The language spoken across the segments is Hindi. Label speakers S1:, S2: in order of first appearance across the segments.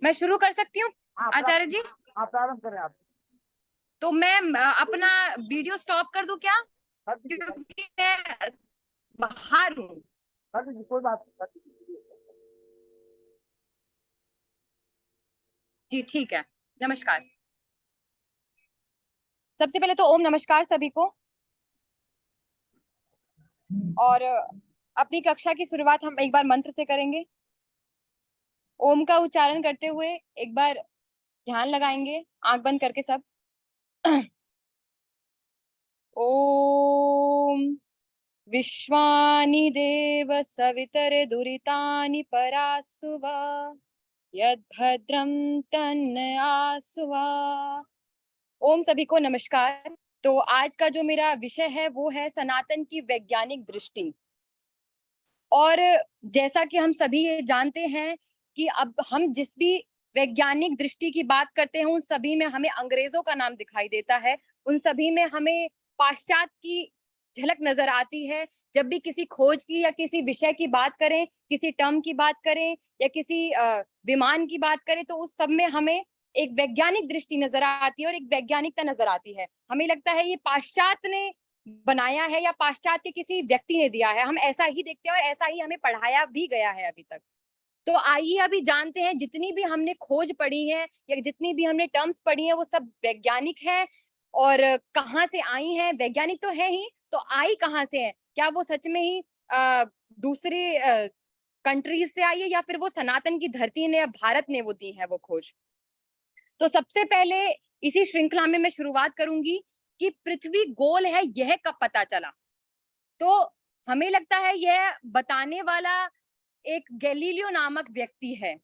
S1: मैं शुरू कर सकती हूँ आचार्य जी?
S2: आप प्रारंभ करें आप।
S1: तो मैं अपना वीडियो स्टॉप कर दूं क्या?
S2: कर दीजिए,
S1: क्योंकि मैं बाहर हूँ।
S2: कर दीजिए, कोई बात नहीं, कर दीजिए।
S1: जी ठीक है। नमस्कार। सबसे पहले तो ओम नमस्कार सभी को। और अपनी कक्षा की शुरुआत हम एक बार मंत्र से करेंगे। ओम का उच्चारण करते हुए एक बार ध्यान लगाएंगे, आंख बंद करके सब। ओम विश्वानि देव सवितरे दुरितानि परासुवा यद्भद्रं तन्नयासुवा। ओम सभी को नमस्कार। तो आज का जो मेरा विषय है वो है सनातन की वैज्ञानिक दृष्टि। और जैसा कि हम सभी ये जानते हैं कि अब हम जिस भी वैज्ञानिक दृष्टि की बात करते हैं उन सभी में हमें अंग्रेजों का नाम दिखाई देता है, उन सभी में हमें पाश्चात्य की झलक नजर आती है। जब भी किसी खोज की या किसी विषय की बात करें, किसी टर्म की बात करें या किसी विमान की बात करें, तो उस सब में हमें एक वैज्ञानिक दृष्टि नजर आती है और एक वैज्ञानिकता नजर आती है। हमें लगता है ये पाश्चात्य ने बनाया है या पाश्चात्य किसी व्यक्ति ने दिया है। हम ऐसा ही देखते हैं और ऐसा ही हमें पढ़ाया भी गया है अभी तक। तो आइए अभी जानते हैं, जितनी भी हमने खोज पढ़ी है या जितनी भी हमने टर्म्स पढ़ी है वो सब वैज्ञानिक है। और कहाँ से आई हैं? वैज्ञानिक तो है ही, तो आई कहाँ से है? क्या वो सच में ही दूसरी कंट्रीज से आई है या फिर वो सनातन की धरती ने या भारत ने वो दी है वो खोज? तो सबसे पहले इसी श्रृंखला में मैं शुरुआत करूंगी कि पृथ्वी गोल है यह कब पता चला। तो हमें लगता है यह बताने वाला एक गैलीलियो नामक व्यक्ति है।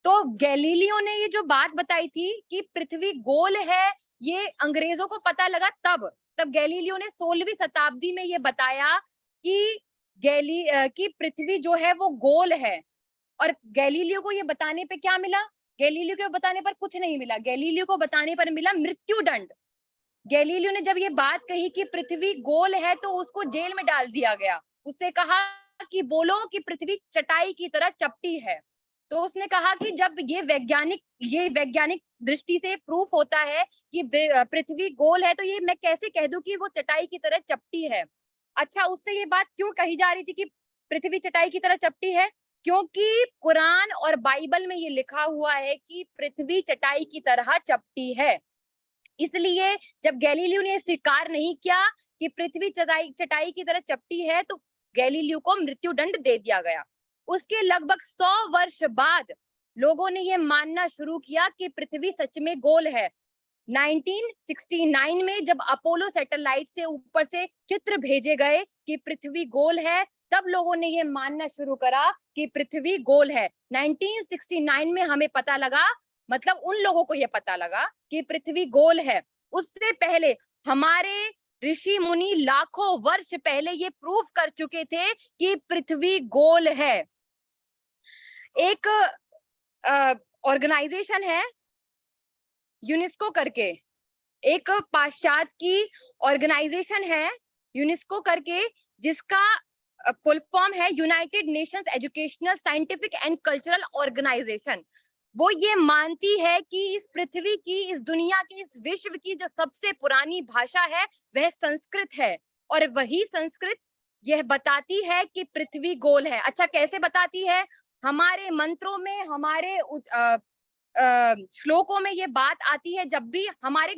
S1: तो गैलीलियो ने ये जो बात बताई थी कि पृथ्वी गोल है, ये अंग्रेजों को पता लगा तब गैलीलियो ने 16वीं शताब्दी में ये बताया कि कि पृथ्वी जो है वो गोल है। और गैलीलियो को ये बताने पे क्या मिला? गैलीलियो को बताने पर कुछ नहीं मिला, गैलीलियो को बताने पर मिला मृत्युदंड। गैलीलियो ने जब ये बात कही कि पृथ्वी गोल है तो उसको जेल में डाल दिया गया। उससे कहा कि बोलो कि पृथ्वी चटाई की तरह चपटी है। तो उसने कहा कि जब ये वैज्ञानिक दृष्टि से प्रूफ होता है कि पृथ्वी गोल है, तो ये मैं कैसे कह दूं कि वो चटाई की तरह चपटी है। अच्छा, उससे ये बात क्यों कही जा रही थी कि पृथ्वी चटाई की तरह चपटी है? क्योंकि कुरान और बाइबल में ये लिखा हुआ है कि पृथ्वी चटाई की तरह चपटी है। इसलिए जब गैलीलियो ने स्वीकार नहीं किया कि पृथ्वी चटाई की तरह चपटी है, तो गैलीलियो को मृत्युदंड दे दिया गया। उसके लगभग 100 वर्ष बाद लोगों ने यह मानना शुरू किया कि पृथ्वी सच में गोल है। 1969 में जब अपोलो सैटेलाइट से ऊपर से चित्र भेजे गए कि पृथ्वी गोल है, तब लोगों ने यह मानना शुरू करा कि पृथ्वी गोल है। 1969 में हमें पता लगा, मतलब उन लोगों को यह पता लगा कि पृथ्वी गोल है। उससे पहले हमारे ऋषि मुनि लाखों वर्ष पहले ये प्रूव कर चुके थे कि पृथ्वी गोल है। एक ऑर्गेनाइजेशन है यूनेस्को करके, एक पाश्चात्य की ऑर्गेनाइजेशन है यूनेस्को करके, जिसका फुल फॉर्म है United Nations Educational Scientific and Cultural Organization. वो ये मानती है कि इस पृथ्वी की, इस दुनिया की, इस विश्व की जो सबसे पुरानी भाषा है वह संस्कृत है। और वही संस्कृत यह बताती है कि पृथ्वी गोल है। अच्छा, कैसे बताती है? हमारे मंत्रों में, हमारे श्लोकों में ये बात आती है। जब भी हमारे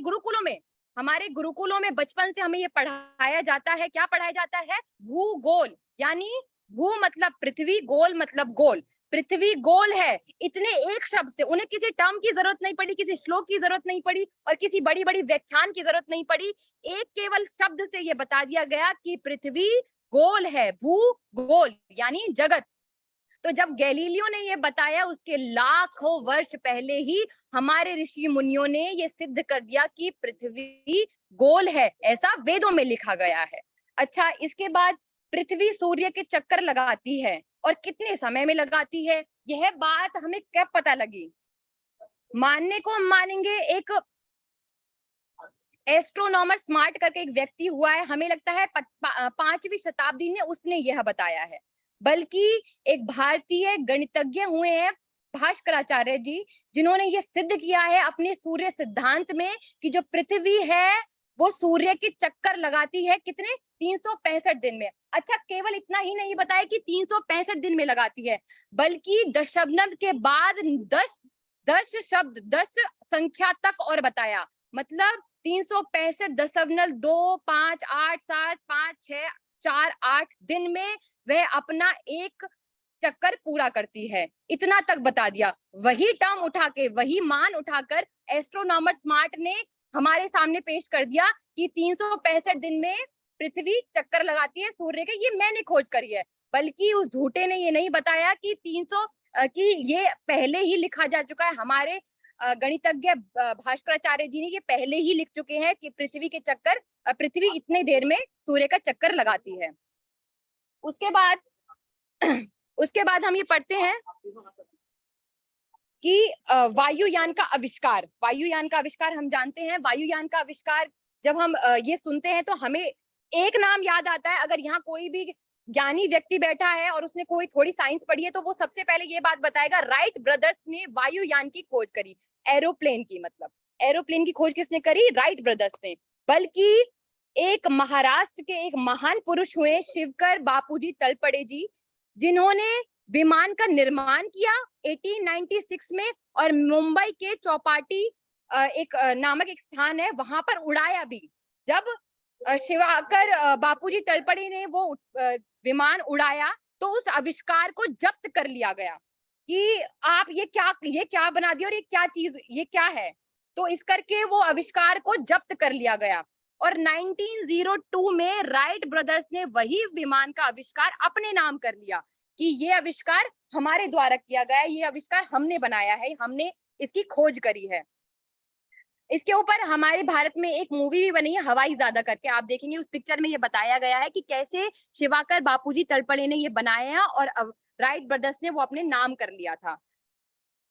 S1: गुरुकुलों में बचपन से हमें ये पढ़ाया जाता है, क्या पढ़ाया जाता है? भूगोल। यानी भू मतलब पृथ्वी, गोल मतलब गोल। पृथ्वी गोल है, इतने एक शब्द से उन्हें किसी टर्म की जरूरत नहीं पड़ी, किसी श्लोक की जरूरत नहीं पड़ी और किसी बड़ी बड़ी व्याख्यान की जरूरत नहीं पड़ी। एक केवल शब्द से ये बता दिया गया कि पृथ्वी गोल है, भू गोल यानी जगत। तो जब गैलीलियो ने ये बताया, उसके लाखों वर्ष पहले ही हमारे ऋषि मुनियों ने ये सिद्ध कर दिया कि पृथ्वी गोल है, ऐसा वेदों में लिखा गया है। अच्छा, इसके बाद पृथ्वी सूर्य के चक्कर लगाती है और कितने समय में लगाती है, यह बात हमें कब पता लगी? मानने को हम मानेंगे, एक एस्ट्रोनॉमर स्मार्ट करके एक व्यक्ति हुआ है, हमें लगता है 5वीं शताब्दी में उसने यह बताया है। बल्कि एक भारतीय गणितज्ञ हुए हैं भास्कराचार्य जी, जिन्होंने ये सिद्ध किया है अपने सूर्य सिद्धांत में कि जो पृथ्वी है वो सूर्य के चक्कर लगाती है कितने 365 दिन में। अच्छा, केवल इतना ही नहीं बताया कि 365 दिन में लगाती है, बल्कि दशमलव के बाद 10 संख्या तक और बताया। मतलब 365.258756 दिन में वह अपना एक चक्कर पूरा करती है, इतना तक बता दिया। वही टर्म उठा के, वही मान उठाकर एस्ट्रोनॉमर स्मार्ट ने हमारे सामने पेश कर दिया कि 365 दिन में पृथ्वी चक्कर लगाती है सूर्य के। ये मैंने खोज करी है, बल्कि उस झूठे ने ये नहीं बताया कि 300 कि ये पहले ही लिखा जा चुका है। हमारे गणितज्ञ भास्कराचार्य जी ने ये पहले ही लिख चुके हैं कि पृथ्वी इतने देर में सूर्य का चक्कर लगाती है। उसके बाद उसके बाद हम ये पढ़ते हैं कि वायुयान का आविष्कार। वायुयान का आविष्कार हम जानते हैं। वायुयान का आविष्कार जब हम ये सुनते हैं तो हमें एक नाम याद आता है। अगर यहाँ कोई भी ज्ञानी व्यक्ति बैठा है और उसने कोई थोड़ी साइंस पढ़ी है तो वो सबसे पहले ये बात बताएगा, राइट ब्रदर्स ने वायुयान की खोज करी। एरोप्लेन की, मतलब एरोप्लेन की खोज किसने करी? राइट ब्रदर्स ने। बल्कि एक महाराष्ट्र के एक महान पुरुष हुए शिवकर बापूजी तलपड़े जी, जिन्होंने विमान का निर्माण किया 1896 में और मुंबई के चौपाटी एक नामक एक स्थान है, वहां पर उड़ाया भी। जब शिवाकर बापूजी तलपड़े ने वो विमान उड़ाया तो उस आविष्कार को जब्त कर लिया गया कि आप ये क्या बना दिया और ये क्या है। तो इस करके वो आविष्कार को जब्त कर लिया गया और 1902 में राइट ब्रदर्स ने वही विमान का आविष्कार अपने नाम कर लिया कि ये आविष्कार हमारे द्वारा किया गया है, ये आविष्कार हमने बनाया है, हमने इसकी खोज करी है। इसके ऊपर हमारे भारत में एक मूवी भी बनी है हवाईजादा करके, आप देखेंगे उस पिक्चर में ये बताया गया है कि कैसे शिवाकर बापूजी तलपड़े ने ये बनाया और राइट ब्रदर्स ने वो अपने नाम कर लिया था।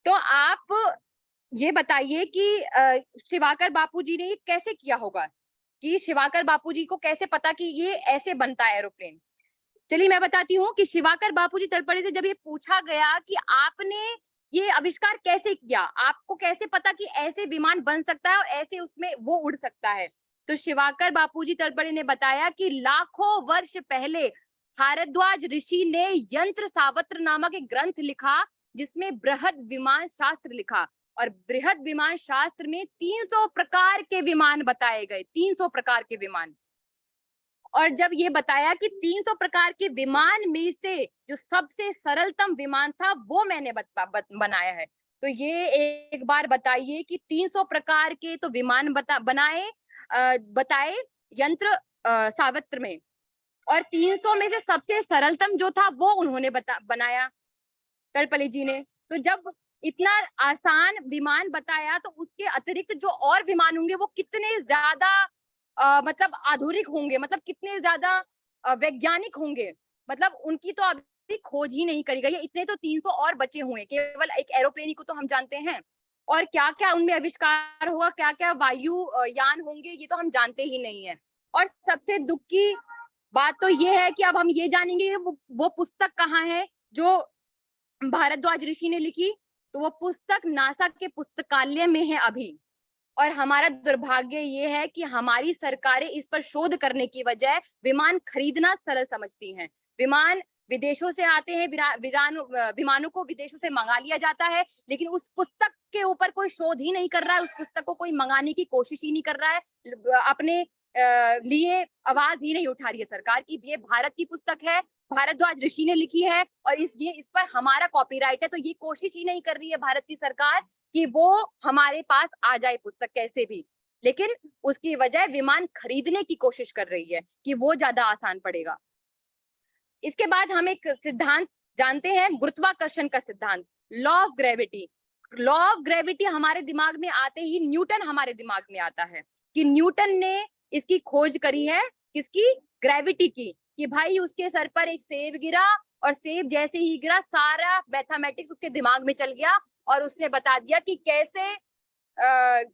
S1: तो आप ये बताइए कि शिवाकर बापूजी ने ये कैसे किया होगा, कि शिवाकर बापूजी को कैसे पता कि ये ऐसे बनता है एरोप्लेन। चलिए मैं बताती हूँ कि शिवाकर बापूजी तलपड़े से जब ये पूछा गया कि आपने ये आविष्कार कैसे किया, आपको कैसे पता कि ऐसे विमान बन सकता है और ऐसे उसमें वो उड़ सकता है, तो शिवाकर बापूजी तलपड़े ने बताया कि लाखों वर्ष पहले भारद्वाज ऋषि ने यंत्र सावत्र नामक एक ग्रंथ लिखा जिसमें बृहद विमान शास्त्र लिखा और बृहद विमान शास्त्र में 300 प्रकार के विमान बताए गए, 300 प्रकार के विमान। और जब ये बताया कि 300 प्रकार के विमान में से जो सबसे सरलतम विमान था वो मैंने बनाया है, तो ये एक बार बताइए कि 300 प्रकार के तो विमान बताए यंत्र सावत्र में, और 300 में से सबसे सरलतम जो था वो उन्होंने बनाया तलपड़े जी ने। तो जब इतना आसान विमान बताया तो उसके अतिरिक्त जो और विमान होंगे वो कितने ज्यादा मतलब आधुनिक होंगे, मतलब कितने ज्यादा वैज्ञानिक होंगे, मतलब उनकी तो अभी खोज ही नहीं करी गई है। इतने तो 300 और बचे हुए, केवल एक एरोप्लेन को तो हम जानते हैं, और क्या क्या उनमें आविष्कार होगा, क्या क्या वायु यान होंगे, ये तो हम जानते ही नहीं है। और सबसे दुख की बात तो ये है कि अब हम ये जानेंगे वो पुस्तक कहाँ है जो भारद्वाज ऋषि ने लिखी। तो वो पुस्तक नासा के पुस्तकालय में है अभी। और हमारा दुर्भाग्य ये है कि हमारी सरकारें इस पर शोध करने की बजाय विमान खरीदना सरल समझती हैं। विमान विदेशों से आते हैं, विमानों को विदेशों से मंगा लिया जाता है, लेकिन उस पुस्तक के ऊपर कोई शोध ही नहीं कर रहा है, उस पुस्तक को कोई मंगाने की कोशिश ही नहीं कर रहा है। अपने लिए आवाज ही नहीं उठा रही है सरकार की ये भारत की पुस्तक है, भारद्वाज ऋषि ने लिखी है और इस पर हमारा कॉपीराइट है। तो ये कोशिश ही नहीं कर रही है भारत की सरकार कि वो हमारे पास आ जाए पुस्तक कैसे भी, लेकिन उसकी वजह विमान खरीदने की कोशिश कर रही है कि वो ज्यादा आसान पड़ेगा। इसके बाद हम एक सिद्धांत जानते हैं, गुरुत्वाकर्षण का सिद्धांत, law of gravity. Law of gravity हमारे दिमाग में आते ही न्यूटन हमारे दिमाग में आता है कि न्यूटन ने इसकी खोज करी है, किसकी? ग्रेविटी की, कि भाई उसके सर पर एक सेब गिरा और सेब जैसे ही गिरा सारा मैथमेटिक्स उसके दिमाग में चल गया और उसने बता दिया कि कैसे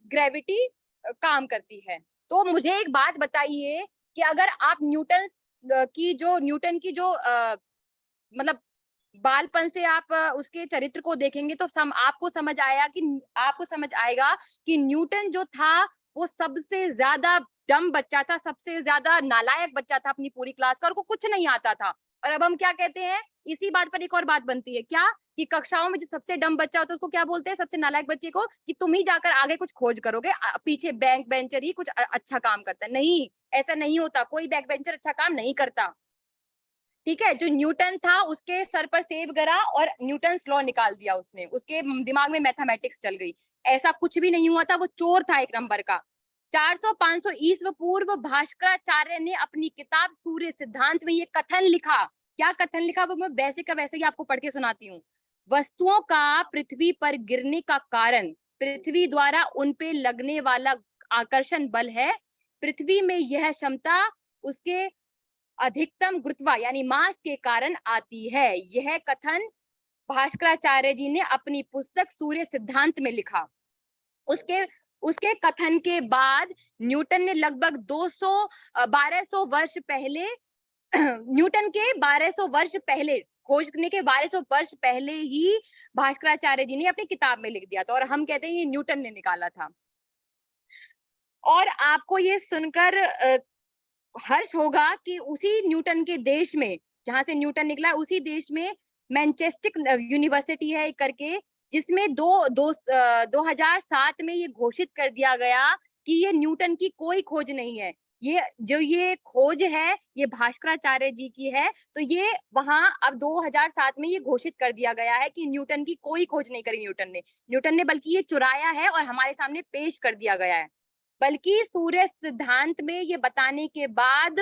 S1: ग्रेविटी काम करती है। तो मुझे एक बात बताइए कि अगर आप न्यूटन की जो मतलब बालपन से आप उसके चरित्र को देखेंगे तो आपको समझ आएगा कि न्यूटन जो था वो सबसे ज्यादा डम बच्चा था, सबसे ज्यादा नालायक बच्चा था अपनी पूरी क्लास का, और को कुछ नहीं आता था। और अब हम क्या कहते हैं, इसी बात पर एक और बात बनती है क्या, कि कक्षाओं में जो सबसे डम बच्चा होता है उसको क्या बोलते हैं, सबसे नालायक बच्चे को, कि तुम ही जाकर आगे कुछ खोज करोगे, पीछे बैक बेंचर ही कुछ अच्छा काम करता है। नहीं, ऐसा नहीं होता, कोई बैक बेंचर अच्छा काम नहीं करता। ठीक है, जो न्यूटन था उसके सर पर सेब गिरा और न्यूटन्स लॉ निकाल दिया उसने, उसके दिमाग में मैथमेटिक्स चल गई। ऐसा कुछ भी नहीं हुआ था, वो चोर था एक नंबर का। 400-500 ईस्वी पूर्व भास्कराचार्य ने अपनी किताब सूर्य सिद्धांत में ये कथन लिखा। क्या कथन लिखा, वो मैं वैसे का वैसे ही आपको पढ़ के सुनाती हूँ। वस्तुओं का पृथ्वी पर गिरने का कारण पृथ्वी द्वारा उन पे लगने वाला आकर्षण बल है। पृथ्वी में यह क्षमता उसके अधिकतम गुरुत्वा यानी मास के कारण आती है। यह कथन भास्कराचार्य जी ने अपनी पुस्तक सूर्य सिद्धांत में लिखा। उसके उसके कथन के बाद न्यूटन ने लगभग 1200 वर्ष पहले न्यूटन के 1200 वर्ष पहले, खोजने के 1200 वर्ष पहले ही भास्कराचार्य जी ने अपनी किताब में लिख दिया था, और हम कहते हैं ये न्यूटन ने निकाला था। और आपको ये सुनकर हर्ष होगा कि उसी न्यूटन के देश में, जहां से न्यूटन निकला, उसी देश में मैनचेस्टर यूनिवर्सिटी है करके, जिसमें 2007 में ये घोषित कर दिया गया कि ये न्यूटन की कोई खोज नहीं है, ये खोज है ये भास्कराचार्य जी की है। तो ये वहां अब 2007 में ये घोषित कर दिया गया है कि न्यूटन की कोई खोज नहीं करी न्यूटन ने बल्कि ये चुराया है और हमारे सामने पेश कर दिया गया है। बल्कि सूर्य सिद्धांत में ये बताने के बाद,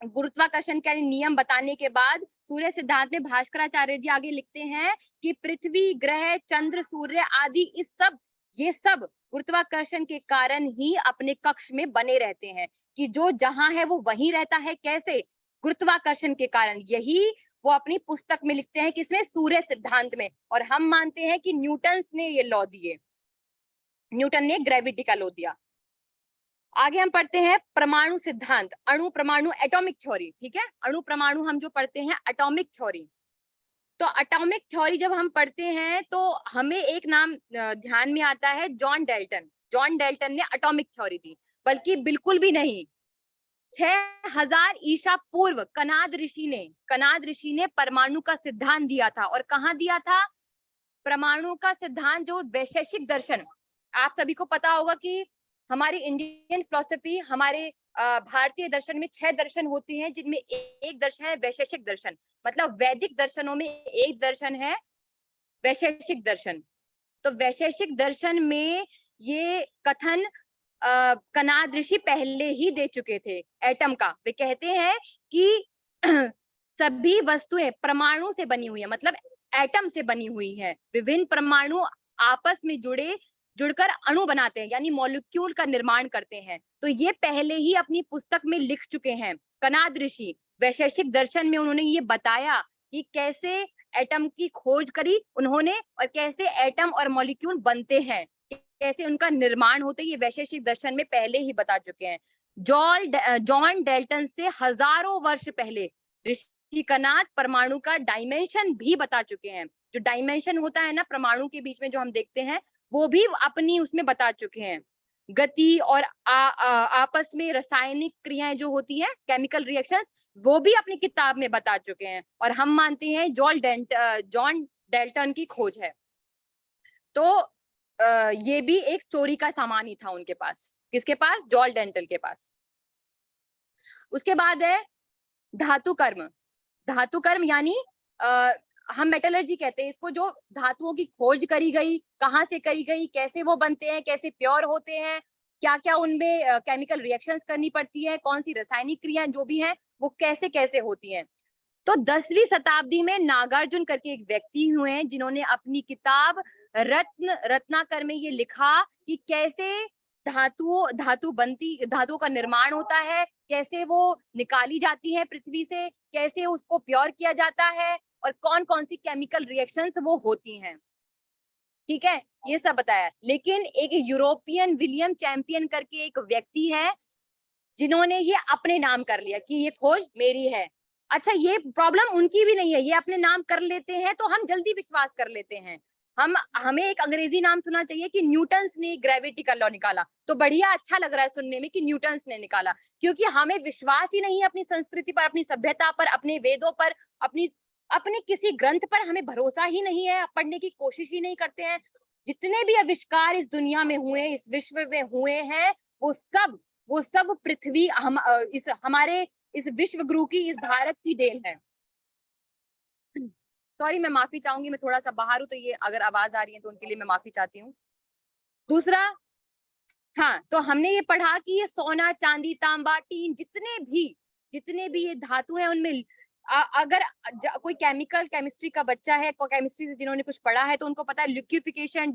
S1: गुरुत्वाकर्षण के नियम बताने के बाद, सूर्य सिद्धांत में भास्कराचार्य जी आगे लिखते हैं कि पृथ्वी, ग्रह, चंद्र, सूर्य आदि ये सब गुरुत्वाकर्षण के कारण ही अपने कक्ष में बने रहते हैं, कि जो जहां है वो वहीं रहता है। कैसे? गुरुत्वाकर्षण के कारण। यही वो अपनी पुस्तक में लिखते हैं, किसमें? सूर्य सिद्धांत में। और हम मानते हैं कि न्यूटन ने ये लॉ दिए, न्यूटन ने ग्रेविटी का लॉ दिया। आगे हम पढ़ते हैं परमाणु सिद्धांत, अणु परमाणु एटॉमिक थ्योरी। ठीक है, अणु परमाणु हम जो पढ़ते हैं एटॉमिक थ्योरी। तो एटॉमिक थ्योरी जब हम पढ़ते हैं तो हमें एक नाम ध्यान में आता है, जॉन डेल्टन। जॉन डेल्टन ने एटॉमिक थ्योरी दी, बल्कि बिल्कुल भी नहीं। 6000 ईसा पूर्व कनाद ऋषि ने परमाणु का सिद्धांत दिया था। और कहाँ दिया था परमाणु का सिद्धांत? जो वैशेषिक दर्शन, आप सभी को पता होगा कि हमारी इंडियन फिलोसफी, हमारे भारतीय दर्शन में 6 दर्शन होते हैं, जिनमें एक दर्शन है वैशेषिक दर्शन। मतलब वैदिक दर्शनों में एक दर्शन है वैशेषिक दर्शन। तो वैशेषिक दर्शन में ये कथन कनाद ऋषि पहले ही दे चुके थे एटम का। वे कहते हैं कि सभी वस्तुएं परमाणु से बनी हुई है, मतलब एटम से बनी हुई है। विभिन्न परमाणु आपस में जुड़कर अणु बनाते हैं, यानी मॉलिक्यूल का निर्माण करते हैं। तो ये पहले ही अपनी पुस्तक में लिख चुके हैं कनाद ऋषि। वैशेषिक दर्शन में उन्होंने ये बताया कि कैसे एटम की खोज करी उन्होंने, और कैसे एटम और मॉलिक्यूल बनते हैं, कैसे उनका निर्माण होता है, ये वैशेषिक दर्शन में पहले ही बता चुके हैं। जॉन डेल्टन से हजारों वर्ष पहले ऋषि कनाद परमाणु का डायमेंशन भी बता चुके हैं। जो डायमेंशन होता है ना परमाणु के बीच में जो हम देखते हैं, वो भी अपनी उसमें बता चुके हैं। गति और आपस में रासायनिक क्रियाएं जो होती हैं, केमिकल रिएक्शंस, वो भी अपनी किताब में बता चुके हैं। और हम मानते हैं जॉन डेल्टन की खोज है। तो ये भी एक चोरी का सामान ही था उनके पास। किसके पास? जॉन डेल्टन के पास। उसके बाद है धातु कर्म। धातु कर्म यानी हम मेटलर्जी कहते हैं इसको, जो धातुओं की खोज करी गई, कहाँ से करी गई, कैसे वो बनते हैं, कैसे प्योर होते हैं, क्या क्या उनमें केमिकल रिएक्शंस करनी पड़ती है, कौन सी रासायनिक क्रियाएं जो भी हैं वो कैसे कैसे होती हैं। तो 10वीं शताब्दी में नागार्जुन करके एक व्यक्ति हुए हैं, जिन्होंने अपनी किताब रत्नाकर में ये लिखा कि कैसे धातुओं का निर्माण होता है, कैसे वो निकाली जाती है पृथ्वी से, कैसे उसको प्योर किया जाता है, और कौन कौन सी केमिकल रिएक्शंस वो होती हैं। ठीक है, ये सब बताया। लेकिन एक यूरोपियन विलियम चैंपियन करके एक व्यक्ति है, जिन्होंने ये अपने नाम कर लिया कि ये खोज मेरी है। अच्छा, ये प्रॉब्लम उनकी भी नहीं है, ये अपने नाम कर लेते हैं तो हम जल्दी विश्वास कर लेते हैं। हमें एक अंग्रेजी नाम सुनना चाहिए कि न्यूटन्स ने ग्रेविटी का लॉ निकाला, तो बढ़िया अच्छा लग रहा है सुनने में कि न्यूटन्स ने निकाला, क्योंकि हमें विश्वास ही नहीं है अपनी संस्कृति पर, अपनी सभ्यता पर, अपने वेदों पर, अपनी अपने किसी ग्रंथ पर हमें भरोसा ही नहीं है, पढ़ने की कोशिश ही नहीं करते हैं। जितने भी आविष्कार इस दुनिया में हुए, इस विश्व में हुए हैं, वो सब पृथ्वी इस हमारे इस विश्व गुरु की, इस भारत की देन है। सॉरी, मैं माफी चाहूंगी, मैं थोड़ा सा बाहर हूं, तो ये अगर आवाज आ रही है तो उनके लिए मैं माफी चाहती हूँ। दूसरा, हाँ, तो हमने ये पढ़ा कि ये सोना, चांदी, तांबा, टीन, जितने भी ये धातु हैं, उनमें अगर कोई केमिस्ट्री का बच्चा है, केमिस्ट्री से जिन्होंने कुछ पढ़ा है, तो उनको पता है लिक्विफिकेशन,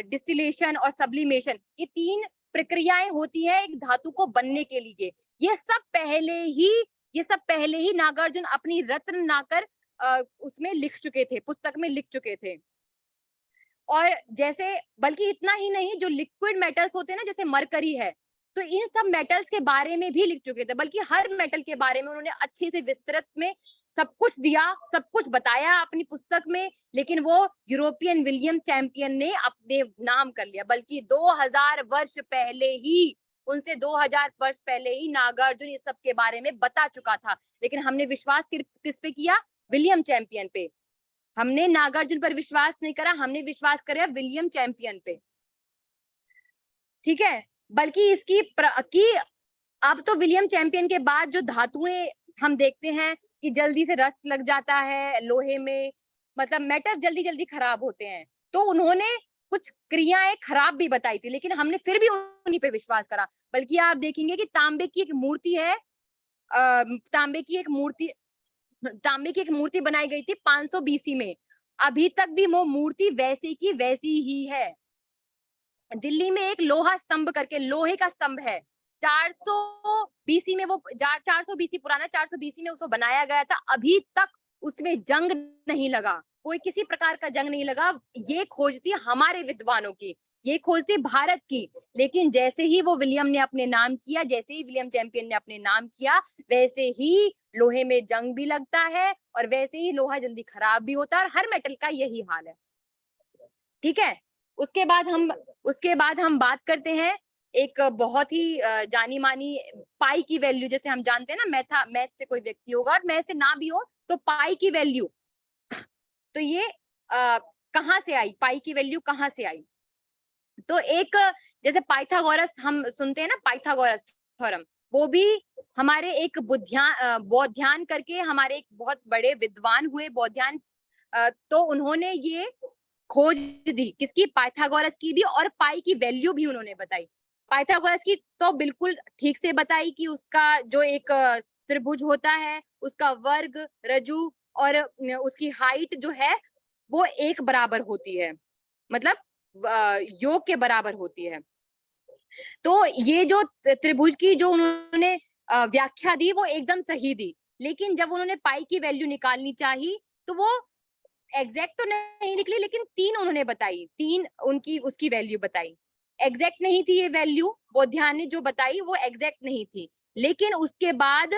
S1: डिस्टिलेशन और सब्लिमेशन, ये 3 प्रक्रियाएं होती है एक धातु को बनने के लिए। ये सब पहले ही नागार्जुन अपनी रत्न नाकर उसमें लिख चुके थे, पुस्तक में लिख चुके थे। और जैसे, बल्कि इतना ही नहीं, जो लिक्विड मेटल्स होते हैं ना, जैसे मरकरी है, तो इन सब मेटल्स के बारे में भी लिख चुके थे, बल्कि हर मेटल के बारे में उन्होंने अच्छे से विस्तृत में सब कुछ दिया, सब कुछ बताया अपनी पुस्तक में। लेकिन वो यूरोपियन विलियम चैंपियन ने अपने नाम कर लिया, बल्कि 2000 वर्ष पहले ही, उनसे 2000 वर्ष पहले ही नागार्जुन इस सब के बारे में बता चुका था। लेकिन हमने विश्वास किस पे किया? विलियम चैंपियन पे। हमने नागार्जुन पर विश्वास नहीं करा, हमने विश्वास करा विलियम चैंपियन पे। ठीक है, बल्कि कि अब तो विलियम चैंपियन के बाद जो धातुएं हम देखते हैं कि जल्दी से रस्ट लग जाता है लोहे में, मतलब मेटल जल्दी जल्दी खराब होते हैं, तो उन्होंने कुछ क्रियाएं खराब भी बताई थी, लेकिन हमने फिर भी उन्हीं पे विश्वास करा। बल्कि आप देखेंगे कि तांबे की एक मूर्ति है, तांबे की एक मूर्ति बनाई गई थी 500 बीसी में, अभी तक भी वो मूर्ति वैसे की वैसी ही है। दिल्ली में एक लोहा स्तंभ करके, लोहे का स्तंभ है, 400 बीसी में, वो 400 बीसी पुराना, 400 बीसी में उसको बनाया गया था, अभी तक उसमें जंग नहीं लगा, कोई किसी प्रकार का जंग नहीं लगा। ये खोज थी हमारे विद्वानों की, ये खोज थी भारत की। लेकिन जैसे ही वो विलियम ने अपने नाम किया, जैसे ही विलियम चैंपियन ने अपने नाम किया, वैसे ही लोहे में जंग भी लगता है, और वैसे ही लोहा जल्दी खराब भी होता है, और हर मेटल का यही हाल है। ठीक है, उसके बाद हम बात करते हैं एक बहुत ही जानी मानी पाई की वैल्यू। जैसे हम जानते हैं ना, मैथ से कोई व्यक्ति होगा और मैथ से ना भी हो, तो पाई की वैल्यू, तो ये कहाँ से आई, पाई की वैल्यू कहाँ से आई? तो एक, जैसे पाइथागोरस हम सुनते हैं ना, पाइथागोरस थ्योरम, वो भी हमारे एक बौद्ध्यान करके हमारे एक बहुत बड़े विद्वान हुए, बौद्ध्यान, तो उन्होंने ये खोज दी, किसकी? पाइथागोरस की भी, और पाई की वैल्यू भी उन्होंने बताई। पाइथागोरस की तो बिल्कुल ठीक से बताई कि उसका जो एक त्रिभुज होता है, उसका वर्ग, रजु और उसकी हाइट जो है वो एक बराबर होती है, मतलब योग के बराबर होती है। तो ये जो त्रिभुज की जो उन्होंने व्याख्या दी, वो एकदम सही दी। लेकिन जब उन्होंने पाई की वैल्यू निकालनी चाहिए, तो वो एग्जैक्ट तो नहीं निकली, लेकिन 3 उन्होंने बताई, 3 उनकी उसकी वैल्यू बताई। एग्जैक्ट नहीं थी ये वैल्यू, बौद्ध्यान ने जो बताई वो एग्जैक्ट नहीं थी। लेकिन उसके बाद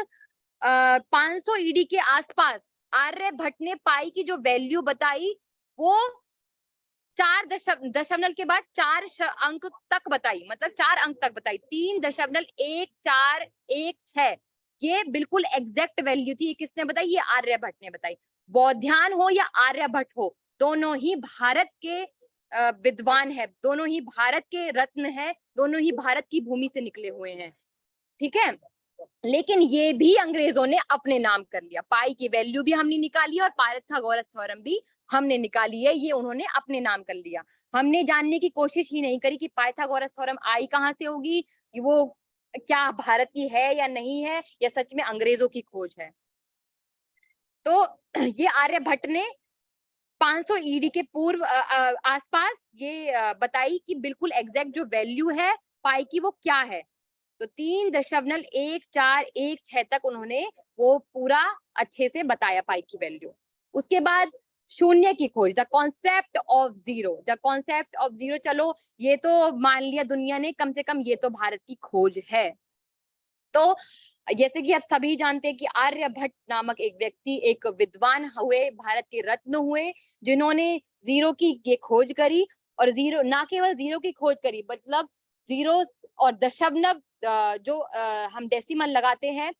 S1: 500 ईडी के आसपास आर्यभट्ट ने पाई की जो वैल्यू बताई, वो 4 दशमलव के बाद 4 अंक तक बताई, मतलब 4 अंक तक बताई, 3.1416, ये बिल्कुल एग्जैक्ट वैल्यू थी। ये किसने बताई? ये आर्यभट्ट ने बताई। बौद्ध्यान हो या आर्यभट्ट हो, दोनों ही भारत के विद्वान है, दोनों ही भारत के रत्न है, दोनों ही भारत की भूमि से निकले हुए हैं। ठीक है, लेकिन ये भी अंग्रेजों ने अपने नाम कर लिया। पाई की वैल्यू भी हमने निकाली और पाइथागोरस थ्योरम भी हमने निकाली है, ये उन्होंने अपने नाम कर लिया। हमने जानने की कोशिश ही नहीं करी कि पाइथागोरस थ्योरम आई कहाँ से होगी, वो क्या भारत की है या नहीं है, या सच में अंग्रेजों की खोज है। तो ये आर्यभट्ट ने 500 ईडी के पूर्व आसपास ये बताई कि बिल्कुल एग्जैक्ट जो वैल्यू है पाई की वो क्या है। तो 3.1416 तक उन्होंने वो पूरा अच्छे से बताया पाई की वैल्यू। उसके बाद शून्य की खोज, द कॉन्सेप्ट ऑफ जीरो, चलो ये तो मान लिया दुनिया ने, कम से कम ये तो भारत की खोज है। तो जैसे कि आप सभी जानते हैं कि आर्यभट्ट नामक एक व्यक्ति एक विद्वान हुए, भारत के रत्न हुए, जिन्होंने जीरो की ये खोज करी। और जीरो ना केवल जीरो की खोज करी, मतलब जीरो और दशमलव जो हम डेसिमल लगाते हैं,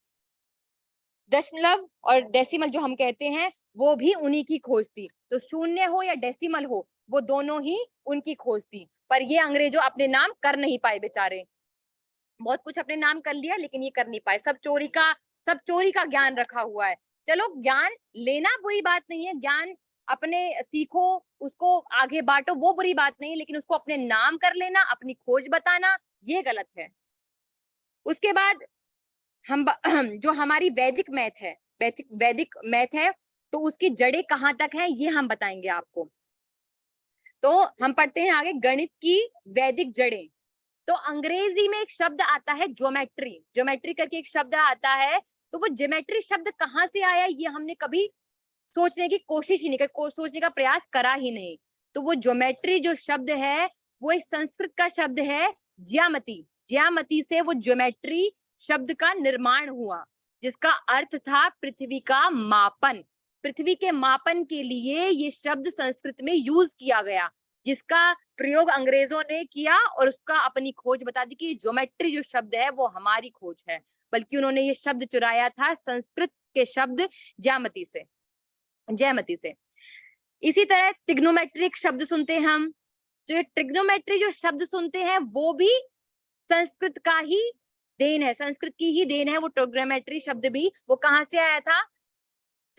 S1: दशमलव और डेसिमल जो हम कहते हैं, वो भी उन्हीं की खोज थी। तो शून्य हो या डेसिमल हो, वो दोनों ही उनकी खोज थी। पर ये अंग्रेजों अपने नाम कर नहीं पाए बेचारे। बहुत कुछ अपने नाम कर लिया लेकिन ये कर नहीं पाए। सब चोरी का ज्ञान रखा हुआ है। चलो, ज्ञान लेना बुरी बात नहीं है, ज्ञान अपने सीखो, उसको आगे बांटो, वो बुरी बात नहीं है, लेकिन उसको अपने नाम कर लेना, अपनी खोज बताना, ये गलत है। उसके बाद हम जो हमारी वैदिक मैथ है, तो उसकी जड़ें कहाँ तक है ये हम बताएंगे आपको। तो हम पढ़ते हैं आगे, गणित की वैदिक जड़ें। तो अंग्रेजी में एक शब्द आता है ज्योमेट्री, ज्योमेट्री करके एक शब्द आता है। तो वो ज्योमेट्री शब्द कहाँ से आया ये हमने कभी सोचने की कोशिश ही नहीं की, सोचने का प्रयास करा ही नहीं। तो वो ज्योमेट्री जो शब्द है, वो एक संस्कृत का शब्द है, ज्यामिति। ज्यामिति से वो ज्योमेट्री शब्द का निर्माण हुआ, जिसका अर्थ था पृथ्वी का मापन। पृथ्वी के मापन के लिए ये शब्द संस्कृत में यूज किया गया, जिसका प्रयोग अंग्रेजों ने किया और उसका अपनी खोज बता दी कि ज्योमेट्री जो शब्द है वो हमारी खोज है। बल्कि उन्होंने ये शब्द चुराया था संस्कृत के शब्द ज्यामिति से, जयमती से। इसी तरह ट्रिग्नोमेट्रिक शब्द सुनते हैं हम, तो ये ट्रिग्नोमेट्री जो शब्द सुनते हैं वो भी संस्कृत का ही देन है, संस्कृत की ही देन है। वो ट्रिग्नोमेट्री शब्द भी वो कहाँ से आया था?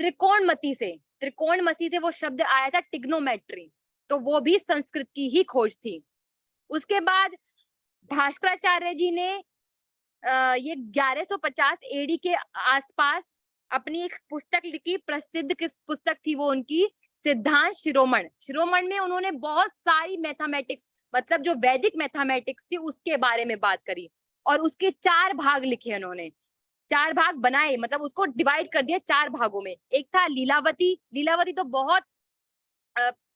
S1: त्रिकोणमति से, त्रिकोणमति से वो शब्द आया था ट्रिग्नोमेट्री। तो वो भी संस्कृत की ही खोज थी। उसके बाद भास्कराचार्य जी ने ये 1150 एडी के आसपास अपनी एक पुस्तक लिखी, प्रसिद्ध किस पुस्तक थी वो उनकी? सिद्धांत शिरोमण। शिरोमण में उन्होंने बहुत सारी मैथमेटिक्स, मतलब जो वैदिक मैथमेटिक्स थी उसके बारे में बात करी, और उसके 4 भाग लिखे उन्होंने, 4 भाग बनाए, मतलब उसको डिवाइड कर दिया 4 भागों में। एक था लीलावती। लीलावती तो बहुत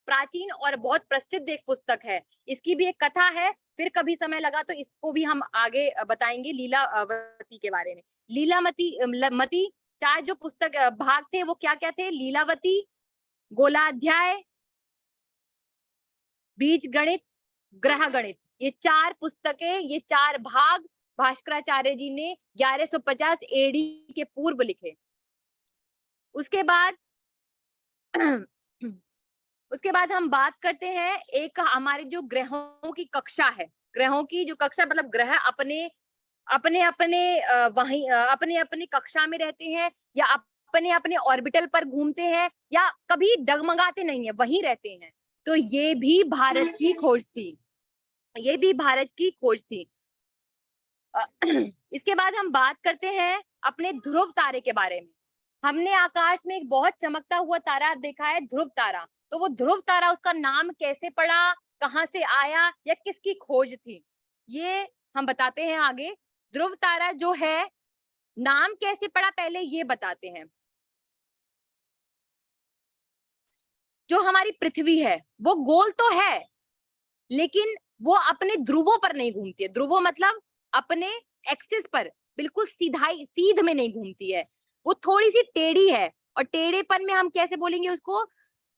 S1: प्राचीन और बहुत प्रसिद्ध एक पुस्तक है, इसकी भी एक कथा है, फिर कभी समय लगा तो इसको भी हम आगे बताएंगे लीलावती के बारे में। लीलामती 4 जो पुस्तक भाग थे वो क्या क्या थे? लीलावती, गोलाध्याय, बीज गणित, ग्रह गणित, ये 4 पुस्तकें, ये 4 भाग भास्कराचार्य जी ने 1150 एडी के पूर्व लिखे। उसके बाद उसके बाद हम बात करते हैं एक हमारे जो ग्रहों की कक्षा है, ग्रहों की जो कक्षा, मतलब ग्रह अपने अपने अपने वहीं अपने अपने कक्षा में रहते हैं, या अपने अपने ऑर्बिटल पर घूमते हैं, या कभी डगमगाते नहीं है, वहीं रहते हैं। तो ये भी भारत की खोज थी, ये भी भारत की खोज थी। इसके बाद हम बात करते हैं अपने ध्रुव तारे के बारे में। हमने आकाश में एक बहुत चमकता हुआ तारा देखा है, ध्रुव तारा। तो वो ध्रुव तारा, उसका नाम कैसे पड़ा, कहाँ से आया, या किसकी खोज थी, ये हम बताते हैं आगे। ध्रुव तारा जो है, नाम कैसे पड़ा पहले ये बताते हैं। जो हमारी पृथ्वी है वो गोल तो है, लेकिन वो अपने ध्रुवों पर नहीं घूमती है। ध्रुवों मतलब अपने एक्सिस पर बिल्कुल सीध में नहीं घूमती है, वो थोड़ी सी टेढ़ी है। और टेढ़ेपन में हम कैसे बोलेंगे उसको?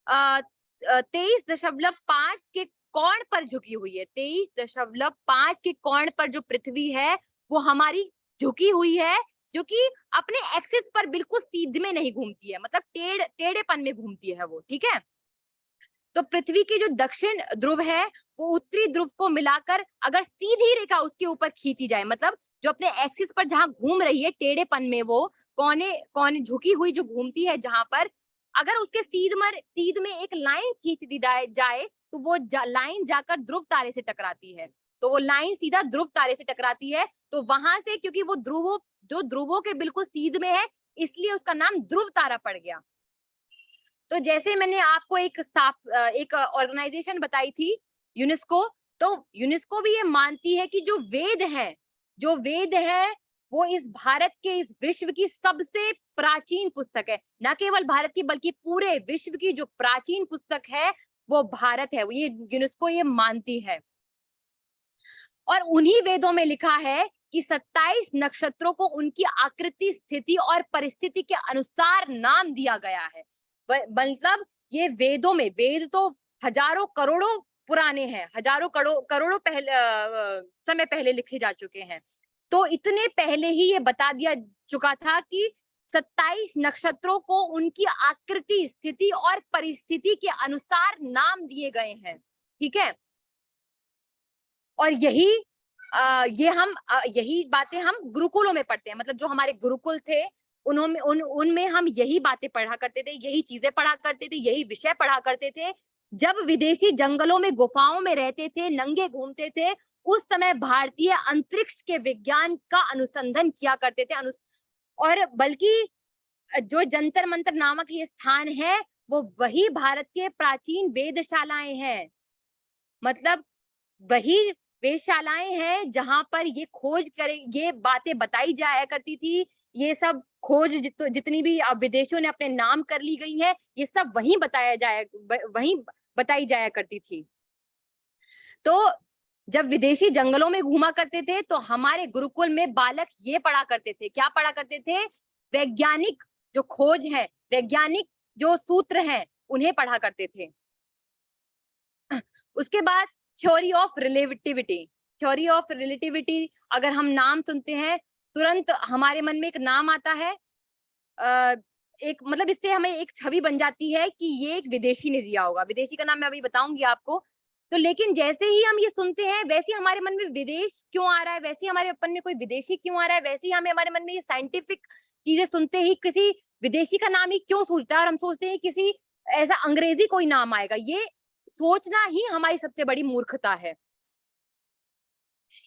S1: 23.5 के कोण पर झुकी हुई है। 23.5 के कोण पर जो पृथ्वी है वो हमारी झुकी हुई है, जो कि अपने एक्सिस पर बिल्कुल सीध में नहीं घूमती है, मतलब टेढ़ेपन में घूमती है वो, ठीक है। तो पृथ्वी की जो दक्षिण ध्रुव है वो उत्तरी ध्रुव को मिलाकर अगर सीधी रेखा उसके ऊपर खींची जाए, मतलब जो अपने एक्सिस पर जहां घूम रही है टेढ़ेपन में, वो कोने कोने झुकी हुई जो घूमती है जहां पर, अगर उसके सीध में एक लाइन खींच दी जाए तो वो लाइन जाकर ध्रुव तारे से टकराती है। तो वो लाइन सीधा ध्रुव तारे से टकराती है। तो वहां से, क्योंकि वो ध्रुवों के बिल्कुल सीध में है, इसलिए उसका नाम ध्रुव तारा पड़ गया। तो जैसे मैंने आपको एक ऑर्गेनाइजेशन बताई थी, यूनेस्को। तो यूनेस्को भी ये मानती है कि जो वेद है वो इस भारत के, इस विश्व की सबसे प्राचीन पुस्तक है। न केवल भारत की बल्कि पूरे विश्व की जो प्राचीन पुस्तक है वो भारत है, ये यूनेस्को ये मानती है। और उन्हीं वेदों में लिखा है कि 27 नक्षत्रों को उनकी आकृति, स्थिति और परिस्थिति के अनुसार नाम दिया गया है। मतलब ये वेदों में, वेद तो हजारों करोड़ों पुराने हैं, हजारों करोड़ों पहले समय पहले लिखे जा चुके हैं। तो इतने पहले ही ये बता दिया चुका था कि 27 नक्षत्रों को उनकी आकृति, स्थिति और परिस्थिति के अनुसार नाम दिए गए हैं। ठीक है, और यही बातें हम गुरुकुलों में पढ़ते हैं। मतलब जो हमारे गुरुकुल थे उनमें हम यही बातें पढ़ा करते थे, यही चीजें पढ़ा करते थे, यही विषय पढ़ा करते थे। जब विदेशी जंगलों में, गुफाओं में रहते थे, नंगे घूमते थे, उस समय भारतीय अंतरिक्ष के विज्ञान का अनुसंधान किया करते थे। और बल्कि जो जंतर मंतर नामक ये स्थान है, वो वही भारत के प्राचीन वेदशालाएं हैं। मतलब वही वेधशालाएं हैं जहां पर ये खोज करे, ये बातें बताई जाया करती थी। ये सब खोज जितनी भी विदेशों ने अपने नाम कर ली गई है, ये सब वहीं बताई जाया करती थी। तो जब विदेशी जंगलों में घूमा करते थे तो हमारे गुरुकुल में बालक ये पढ़ा करते थे, क्या पढ़ा करते थे? वैज्ञानिक जो खोज है, वैज्ञानिक जो सूत्र हैं, उन्हें पढ़ा करते थे। उसके बाद theory of relativity. Theory of relativity अगर हम नाम सुनते हैं, तुरंत हमारे मन में एक नाम आता है, एक मतलब इससे हमें एक छवि बन जाती है कि ये एक विदेशी ने दिया होगा। विदेशी का नाम मैं अभी बताऊंगी आपको। तो लेकिन जैसे ही हम ये सुनते हैं, वैसे ही हमारे मन में विदेश क्यों आ रहा है, वैसे ही हमारे अपन में कोई विदेशी क्यों आ रहा है, वैसे ही हमारे मन में ये साइंटिफिक चीजें सुनते ही किसी विदेशी का नाम ही क्यों सोचता है, और हम सोचते हैं किसी ऐसा अंग्रेजी कोई नाम आएगा। ये सोचना ही हमारी सबसे बड़ी मूर्खता है।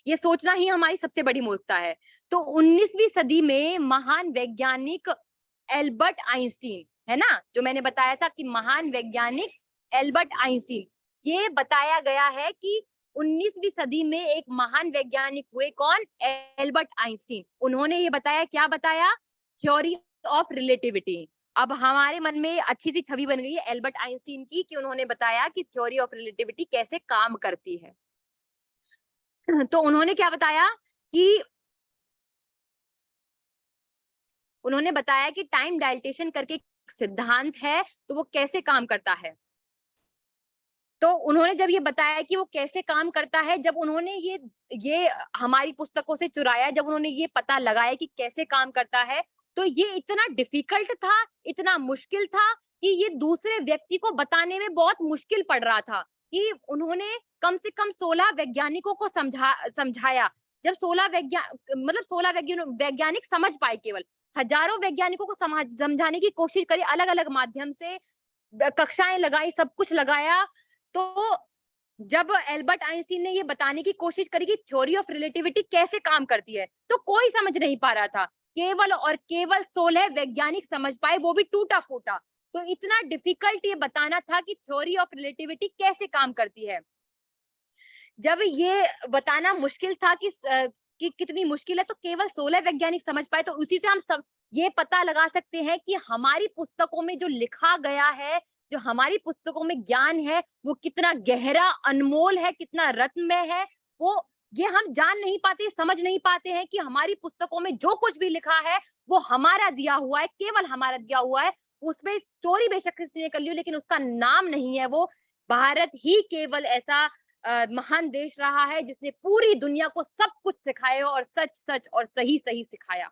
S1: ये सोचना ही हमारी सबसे बड़ी मूर्खता है। तो 19वीं सदी में महान वैज्ञानिक एल्बर्ट आइंस्टीन, है ना, जो मैंने बताया था कि महान वैज्ञानिक एल्बर्ट आइंस्टीन, ये बताया गया है कि 19वीं सदी में एक महान वैज्ञानिक हुए, कौन? Albert Einstein. उन्होंने ये बताया, क्या बताया? Theory of relativity. अब हमारे मन में अच्छी सी छवि बन गई है एल्बर्ट आइंस्टीन की, कि उन्होंने बताया कि थ्योरी ऑफ रिलेटिविटी कैसे काम करती है। तो उन्होंने क्या बताया कि उन्होंने बताया कि टाइम डायलेटेशन करके एक सिद्धांत है, तो वो कैसे काम करता है। तो उन्होंने जब ये बताया कि वो कैसे काम करता है, जब उन्होंने ये हमारी पुस्तकों से चुराया, जब उन्होंने ये पता लगाया कि कैसे काम करता है, तो ये इतना डिफिकल्ट था, इतना मुश्किल था कि ये दूसरे व्यक्ति को बताने में बहुत मुश्किल पड़ रहा था। कि उन्होंने कम से कम 16 वैज्ञानिकों को समझाया। जब 16 वैज्ञानिक समझ पाए, केवल हजारों वैज्ञानिकों को समझाने की कोशिश करी, अलग अलग माध्यम से कक्षाएं लगाई, सब कुछ लगाया। तो जब एल्बर्ट आइंस्टीन ने ये बताने की कोशिश करी कि थ्योरी ऑफ रिलेटिविटी कैसे काम करती है, तो कोई समझ नहीं पा रहा था। केवल और केवल 16 वैज्ञानिक समझ पाए, वो भी टूटा फूटा। तो इतना डिफिकल्ट ये बताना था कि थ्योरी ऑफ रिलेटिविटी कैसे काम करती है। जब ये बताना मुश्किल था कि कितनी मुश्किल है, तो केवल 16 वैज्ञानिक समझ पाए। तो उसी से हम सब ये पता लगा सकते हैं कि हमारी पुस्तकों में जो लिखा गया है, जो हमारी पुस्तकों में ज्ञान है, वो कितना गहरा, अनमोल है, कितना रत्नमय है। वो ये हम जान नहीं पाते, समझ नहीं पाते हैं कि हमारी पुस्तकों में जो कुछ भी लिखा है, वो हमारा दिया हुआ है, केवल हमारा दिया हुआ है। उसमें चोरी बेशक किसी ने कर ली, लेकिन उसका नाम नहीं है वो। भारत ही केवल ऐसा महान देश रहा है जिसने पूरी दुनिया को सब कुछ सिखाया और सच सच और सही सही सिखाया।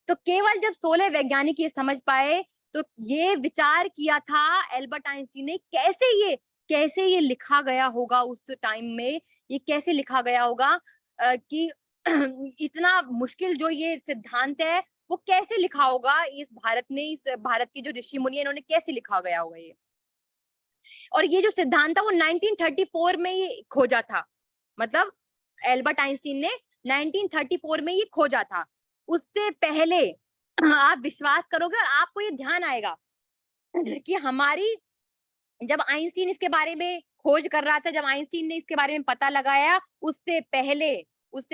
S1: तो केवल जब 16 वैज्ञानिक ये समझ पाए, तो ये विचार किया था एल्बर्ट आइंस्टीन ने, कैसे ये लिखा गया होगा उस टाइम में, ये कैसे लिखा गया होगा कि इतना मुश्किल जो ये सिद्धांत है, वो कैसे लिखा होगा इस भारत के जो ऋषि मुनि, इन्होंने कैसे लिखा गया होगा ये। और ये जो सिद्धांत था वो 1934 में ही खोजा था। मतलब एल्बर्ट आइंस्टीन ने 1934 में ये खोजा था। उससे पहले आप विश्वास करोगे और आपको ये ध्यान आएगा कि हमारी जब आइंस्टीन इसके बारे में खोज कर रहा था, जब आइंस्टीन ने इसके बारे में पता लगाया, उससे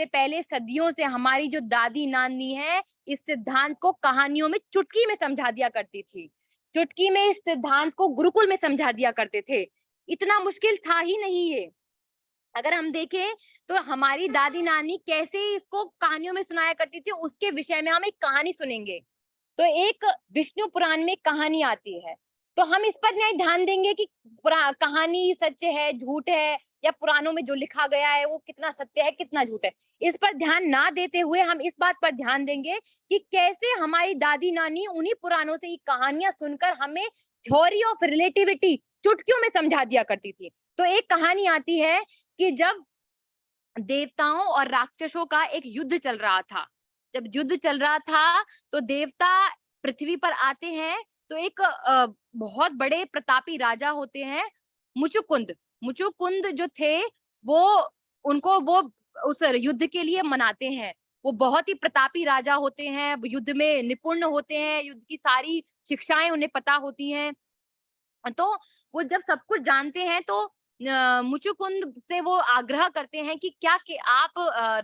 S1: पहले सदियों से हमारी जो दादी नानी है, इस सिद्धांत को कहानियों में चुटकी में समझा दिया करती थी। चुटकी में इस सिद्धांत को गुरुकुल में समझा दिया करते थे। इतना मुश्किल था ही नहीं ये। अगर हम देखें तो हमारी दादी नानी कैसे इसको कहानियों में सुनाया करती थी, उसके विषय में हम एक कहानी सुनेंगे। तो एक विष्णु पुराण में कहानी आती है, तो हम इस पर नहीं ध्यान देंगे कि कहानी सच है, झूठ है, या पुराणों में जो लिखा गया है वो कितना सत्य है, कितना झूठ है। इस पर ध्यान ना देते हुए हम इस बात पर ध्यान देंगे कि कैसे हमारी दादी नानी उन्हीं पुराणों से ये कहानियां सुनकर हमें थ्योरी ऑफ रिलेटिविटी चुटकियों में समझा दिया करती थी। तो एक कहानी आती है कि जब देवताओं और राक्षसों का एक युद्ध चल रहा था। जब युद्ध चल रहा था तो देवता पृथ्वी पर आते हैं, तो एक बहुत बड़े प्रतापी राजा होते हैं मुचुकुंद। मुचुकुंद जो थे वो उनको वो उस युद्ध के लिए मनाते हैं। वो बहुत ही प्रतापी राजा होते हैं, युद्ध में निपुण होते हैं, युद्ध की सारी शिक्षाएं उन्हें पता होती हैं। तो वो जब सब कुछ जानते हैं तो मुचुकुंद से वो आग्रह करते हैं कि क्या कि आप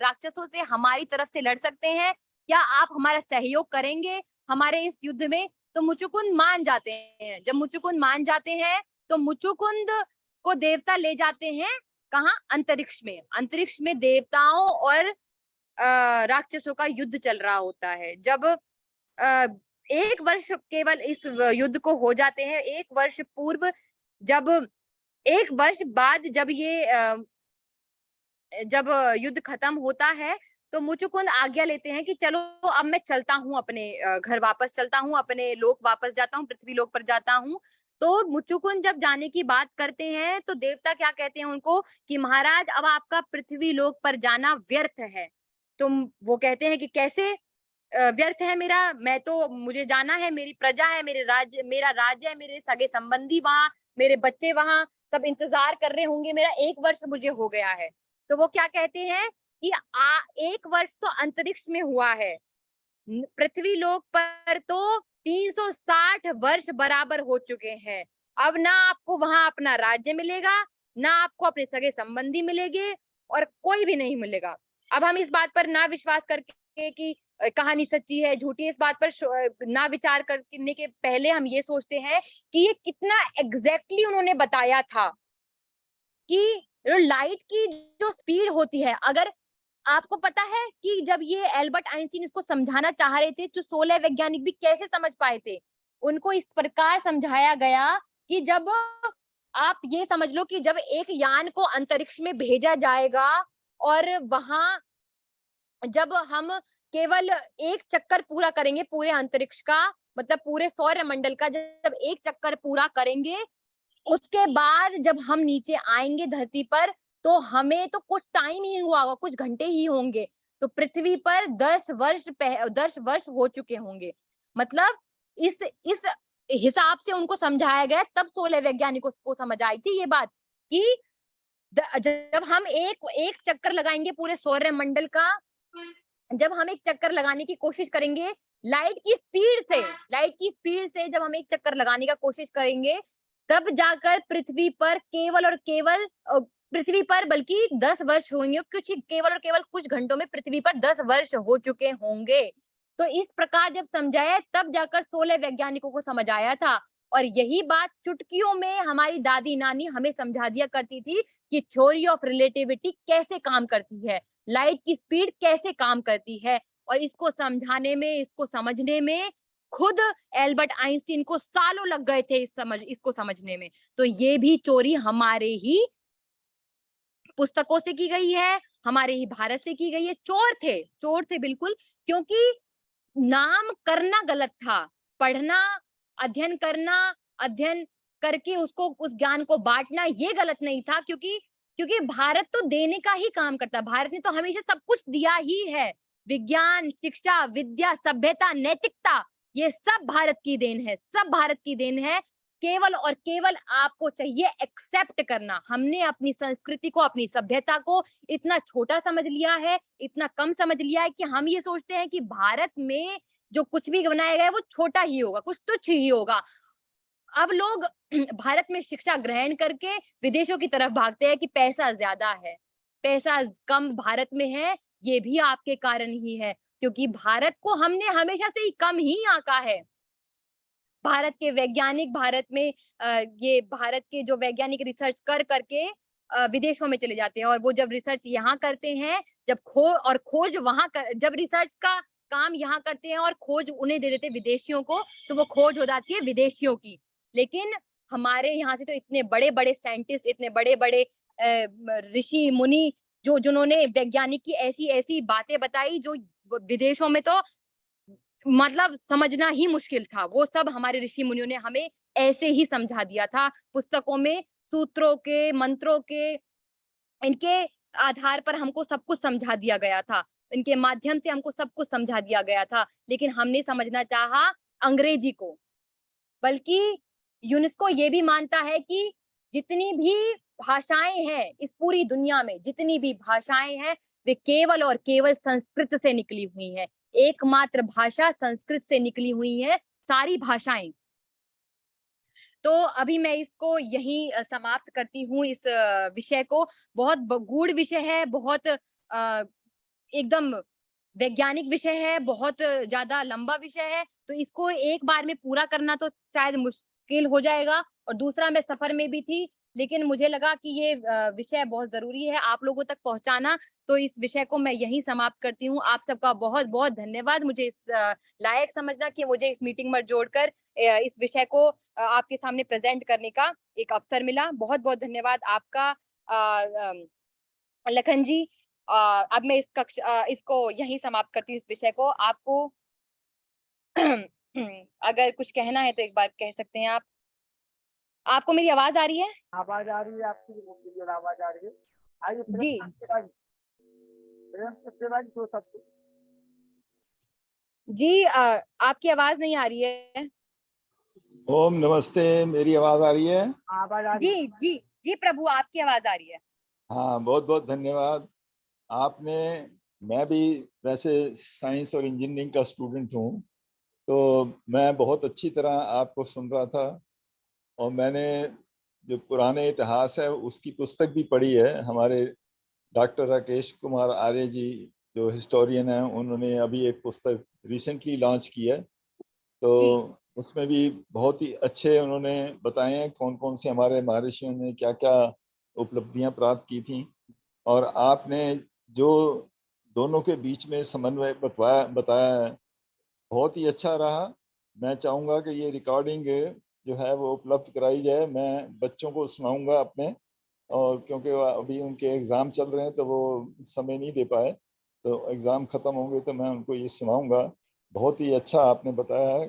S1: राक्षसों से हमारी तरफ से लड़ सकते हैं? क्या आप हमारा सहयोग करेंगे हमारे इस युद्ध में? तो मुचुकुंद मान जाते हैं। जब मुचुकुंद मान जाते हैं तो मुचुकुंद को देवता ले जाते हैं कहाँ? अंतरिक्ष में। अंतरिक्ष में देवताओं और राक्षसों का युद्ध चल रहा होता है। जब 1 वर्ष केवल इस युद्ध को हो जाते हैं, 1 वर्ष पूर्व जब 1 वर्ष बाद जब युद्ध खत्म होता है, तो मुचुकुंद आज्ञा लेते हैं कि चलो अब मैं चलता हूँ अपने घर वापस चलता हूँ, अपने लोक वापस जाता हूँ, पृथ्वी लोक पर जाता हूँ। तो मुचुकुंद जब जाने की बात करते हैं, तो देवता क्या कहते हैं उनको कि महाराज अब आपका पृथ्वी लोक पर जाना व्यर्थ है। तो वो कहते हैं कि कैसे व्यर्थ है मेरा? मैं तो मुझे जाना है, मेरी प्रजा है, मेरा राज्य है, मेरे सगे संबंधी वहाँ, मेरे बच्चे वहाँ सब इंतजार कर रहे होंगे, मेरा 1 वर्ष मुझे हो गया है। तो वो क्या कहते हैं कि 1 वर्ष तो अंतरिक्ष में हुआ है, पृथ्वी लोक पर तो 360 वर्ष बराबर हो चुके हैं। अब ना आपको वहां अपना राज्य मिलेगा, ना आपको अपने सगे संबंधी मिलेंगे, और कोई भी नहीं मिलेगा। अब हम इस बात पर ना विश्वास करके कि कहानी सच्ची है, झूठी है, इस बात पर ना विचार करने के पहले हम ये सोचते हैं कि ये कितना एग्जैक्टली उन्होंने बताया था कि लाइट की जो स्पीड होती है, अगर आपको पता है कि जब ये एल्बर्ट आइंस्टीन इसको समझाना चाह रहे थे, तो 16 वैज्ञानिक भी कैसे समझ पाए थे? उनको इस प्रकार समझाया गया कि जब आप ये समझ लो कि जब एक यान को अंतरिक्ष में भेजा जाएगा और वहां जब हम केवल एक चक्कर पूरा करेंगे पूरे अंतरिक्ष का, मतलब पूरे सौर मंडल का जब एक चक्कर पूरा करेंगे, उसके बाद जब हम नीचे आएंगे धरती पर, तो हमें तो कुछ टाइम ही हुआ होगा, कुछ घंटे ही होंगे। तो पृथ्वी पर 10 वर्ष हो चुके होंगे। मतलब इस हिसाब से उनको समझाया गया, तब 16 वैज्ञानिकों को समझ आई थी ये बात कि जब हम एक एक चक्कर लगाएंगे पूरे सौर मंडल का, जब हम एक चक्कर लगाने की कोशिश करेंगे लाइट की स्पीड से जब हम एक चक्कर लगाने का कोशिश करेंगे, तब जाकर पृथ्वी पर केवल और केवल पृथ्वी पर बल्कि 10 वर्ष होंगे, कुछ केवल और केवल कुछ घंटों में पृथ्वी पर 10 वर्ष हो चुके होंगे। तो इस प्रकार जब समझाया, तब जाकर 16 वैज्ञानिकों को समझ आया था। और यही बात चुटकियों में हमारी दादी नानी हमें समझा दिया करती थी कि थ्योरी ऑफ रिलेटिविटी कैसे काम करती है, लाइट की स्पीड कैसे काम करती है। और इसको समझाने में, इसको समझने में खुद एल्बर्ट आइंस्टीन को सालों लग गए थे इसको समझने में। तो ये भी चोरी हमारे ही पुस्तकों से की गई है, हमारे ही भारत से की गई है। चोर थे बिल्कुल, क्योंकि नाम करना गलत था, पढ़ना, अध्ययन करना, अध्ययन करके उसको उस ज्ञान को बांटना ये गलत नहीं था, क्योंकि क्योंकि भारत तो देने का ही काम करता है। भारत ने तो हमेशा सब कुछ दिया ही है। विज्ञान, शिक्षा, विद्या, सभ्यता, नैतिकता, ये सब भारत की देन है, सब भारत की देन है। केवल और केवल आपको चाहिए एक्सेप्ट करना। हमने अपनी संस्कृति को, अपनी सभ्यता को इतना छोटा समझ लिया है, इतना कम समझ लिया है कि हम ये सोचते हैं कि भारत में जो कुछ भी बनाया गया है वो छोटा ही होगा, कुछ तुच्छ ही होगा। अब लोग भारत में शिक्षा ग्रहण करके विदेशों की तरफ भागते हैं कि पैसा ज्यादा है, पैसा कम भारत में है। ये भी आपके कारण ही है, क्योंकि भारत को हमने हमेशा से ही कम ही आंका है। भारत के वैज्ञानिक, भारत में ये भारत के जो वैज्ञानिक रिसर्च कर करके विदेशों में चले जाते हैं और वो जब रिसर्च यहाँ करते हैं, खोज वहाँ जब रिसर्च का काम यहाँ करते हैं और खोज उन्हें दे देते हैं विदेशियों को, तो वो खोज हो जाती है विदेशियों की। लेकिन हमारे यहाँ से तो इतने बड़े-बड़े साइंटिस्ट, इतने बड़े-बड़े ऋषि मुनि जिन्होंने वैज्ञानिक की ऐसी-ऐसी बातें बताई जो विदेशों में तो मतलब समझना ही मुश्किल था। वो सब हमारे ऋषि मुनियों ने हमें ऐसे ही समझा दिया था। पुस्तकों में सूत्रों के, मंत्रों के, इनके आधार पर हमको सब कुछ समझा दिया गया था। इनके माध्यम से हमको सब कुछ समझा दिया गया था। लेकिन हमने समझना चाहा अंग्रेजी को। बल्कि यूनेस्को ये भी मानता है कि जितनी भी भाषाएँ हैं इस पूरी दुनिया में, जितनी भी भाषाएँ हैं, वे केवल और केवल संस्कृत से निकली हुई हैं। एकमात्र भाषा संस्कृत से निकली हुई है सारी भाषाएँ। तो अभी मैं इसको यहीं समाप्त करती हूँ इस विषय को। बहुत गूढ़ विषय है, बहुत एकदम वैज्ञानिक विषय है, बहुत ज़्यादा लंबा विषय है, तो इसको एक बार में पूरा करना तो शायद मुश्किल हो जाएगा और दूसरा मैं सफ़र में भी थी, लेकिन मुझे लगा कि ये विषय बहुत ज़रूरी है आप लोगों तक पहुँचाना, तो इस विषय को मैं यहीं समाप्त करती हूँ। आप सबका बहुत-बहुत धन्यवाद मुझे इस लायक समझना कि मुझे इस मीटिंग में जोड़कर इस विषय को आपके सामने प्रेज़ेंट करने का एक अवसर मिला। बहुत-बहुत धन्यवाद आपका लखन जी। अब मैं इसको यहीं समाप्त करती हूँ इस विषय को। आपको अगर कुछ कहना है तो एक बार कह सकते हैं आप। आपको मेरी आवाज़ आ रही है?
S2: आवाज आ रही है आपकी, वो क्लियर आवाज आ रही है। आइए
S1: जी।
S2: प्रेम सत्यवादी दो शब्द।
S1: जी आपकी आवाज़ नहीं आ रही है।
S3: ओम नमस्ते, मेरी आवाज आ रही है?
S2: आवाज आ रही
S1: जी,
S2: है।
S1: जी, जी प्रभु आपकी आवाज़ आ रही है।
S3: हाँ, बहुत बहुत धन्यवाद। आपने मैं भी वैसे साइंस और इंजीनियरिंग का स्टूडेंट हूँ, तो मैं बहुत अच्छी तरह आपको सुन रहा था और मैंने जो पुराने इतिहास है उसकी पुस्तक भी पढ़ी है। हमारे डॉक्टर राकेश कुमार आर्य जी जो हिस्टोरियन हैं, उन्होंने अभी एक पुस्तक रिसेंटली लॉन्च की है, तो
S1: जी।
S3: उसमें भी बहुत ही अच्छे उन्होंने बताए हैं कौन कौन से हमारे महर्षियों ने क्या क्या उपलब्धियां प्राप्त की थी। और आपने जो दोनों के बीच में समन्वय बताया है, बहुत ही अच्छा रहा। मैं चाहूँगा कि ये रिकॉर्डिंग जो है वो उपलब्ध कराई जाए। मैं बच्चों को सुनाऊंगा अपने, और क्योंकि अभी उनके एग्ज़ाम चल रहे हैं तो वो समय नहीं दे पाए, तो एग्ज़ाम ख़त्म होंगे तो मैं उनको ये सुनाऊंगा। बहुत ही अच्छा आपने बताया है।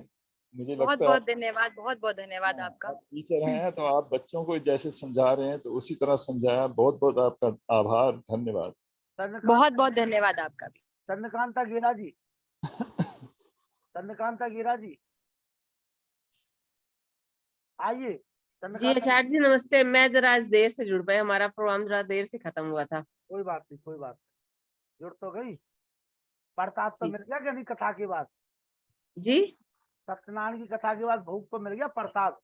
S3: मुझे लगता है
S1: बहुत-बहुत धन्यवाद, बहुत-बहुत धन्यवाद
S3: हाँ,
S1: आपका।
S3: आप टीचर हैं तो आप बच्चों को जैसे समझा रहे हैं तो उसी तरह समझाया। बहुत बहुत आपका आभार, धन्यवाद।
S1: बहुत-बहुत धन्यवाद आपका भी।
S2: चंद्रकांता गेरा जी, चंद्रकांता गेरा जी, आइए
S4: जी
S2: चंद्रकांता।
S4: आचार्य जी नमस्ते। मैं जरा आज देर से जुड़ पाई, हमारा प्रोग्राम जरा देर से खत्म हुआ था।
S2: कोई बात नहीं, कोई बात नहीं। जुड़ तो गई। प्रसाद तो
S4: जी
S2: मिल गया कि नहीं कथा के बाद?
S4: जी
S2: सत्यनारायण की कथा के बाद भोग तो मिल गया प्रसाद।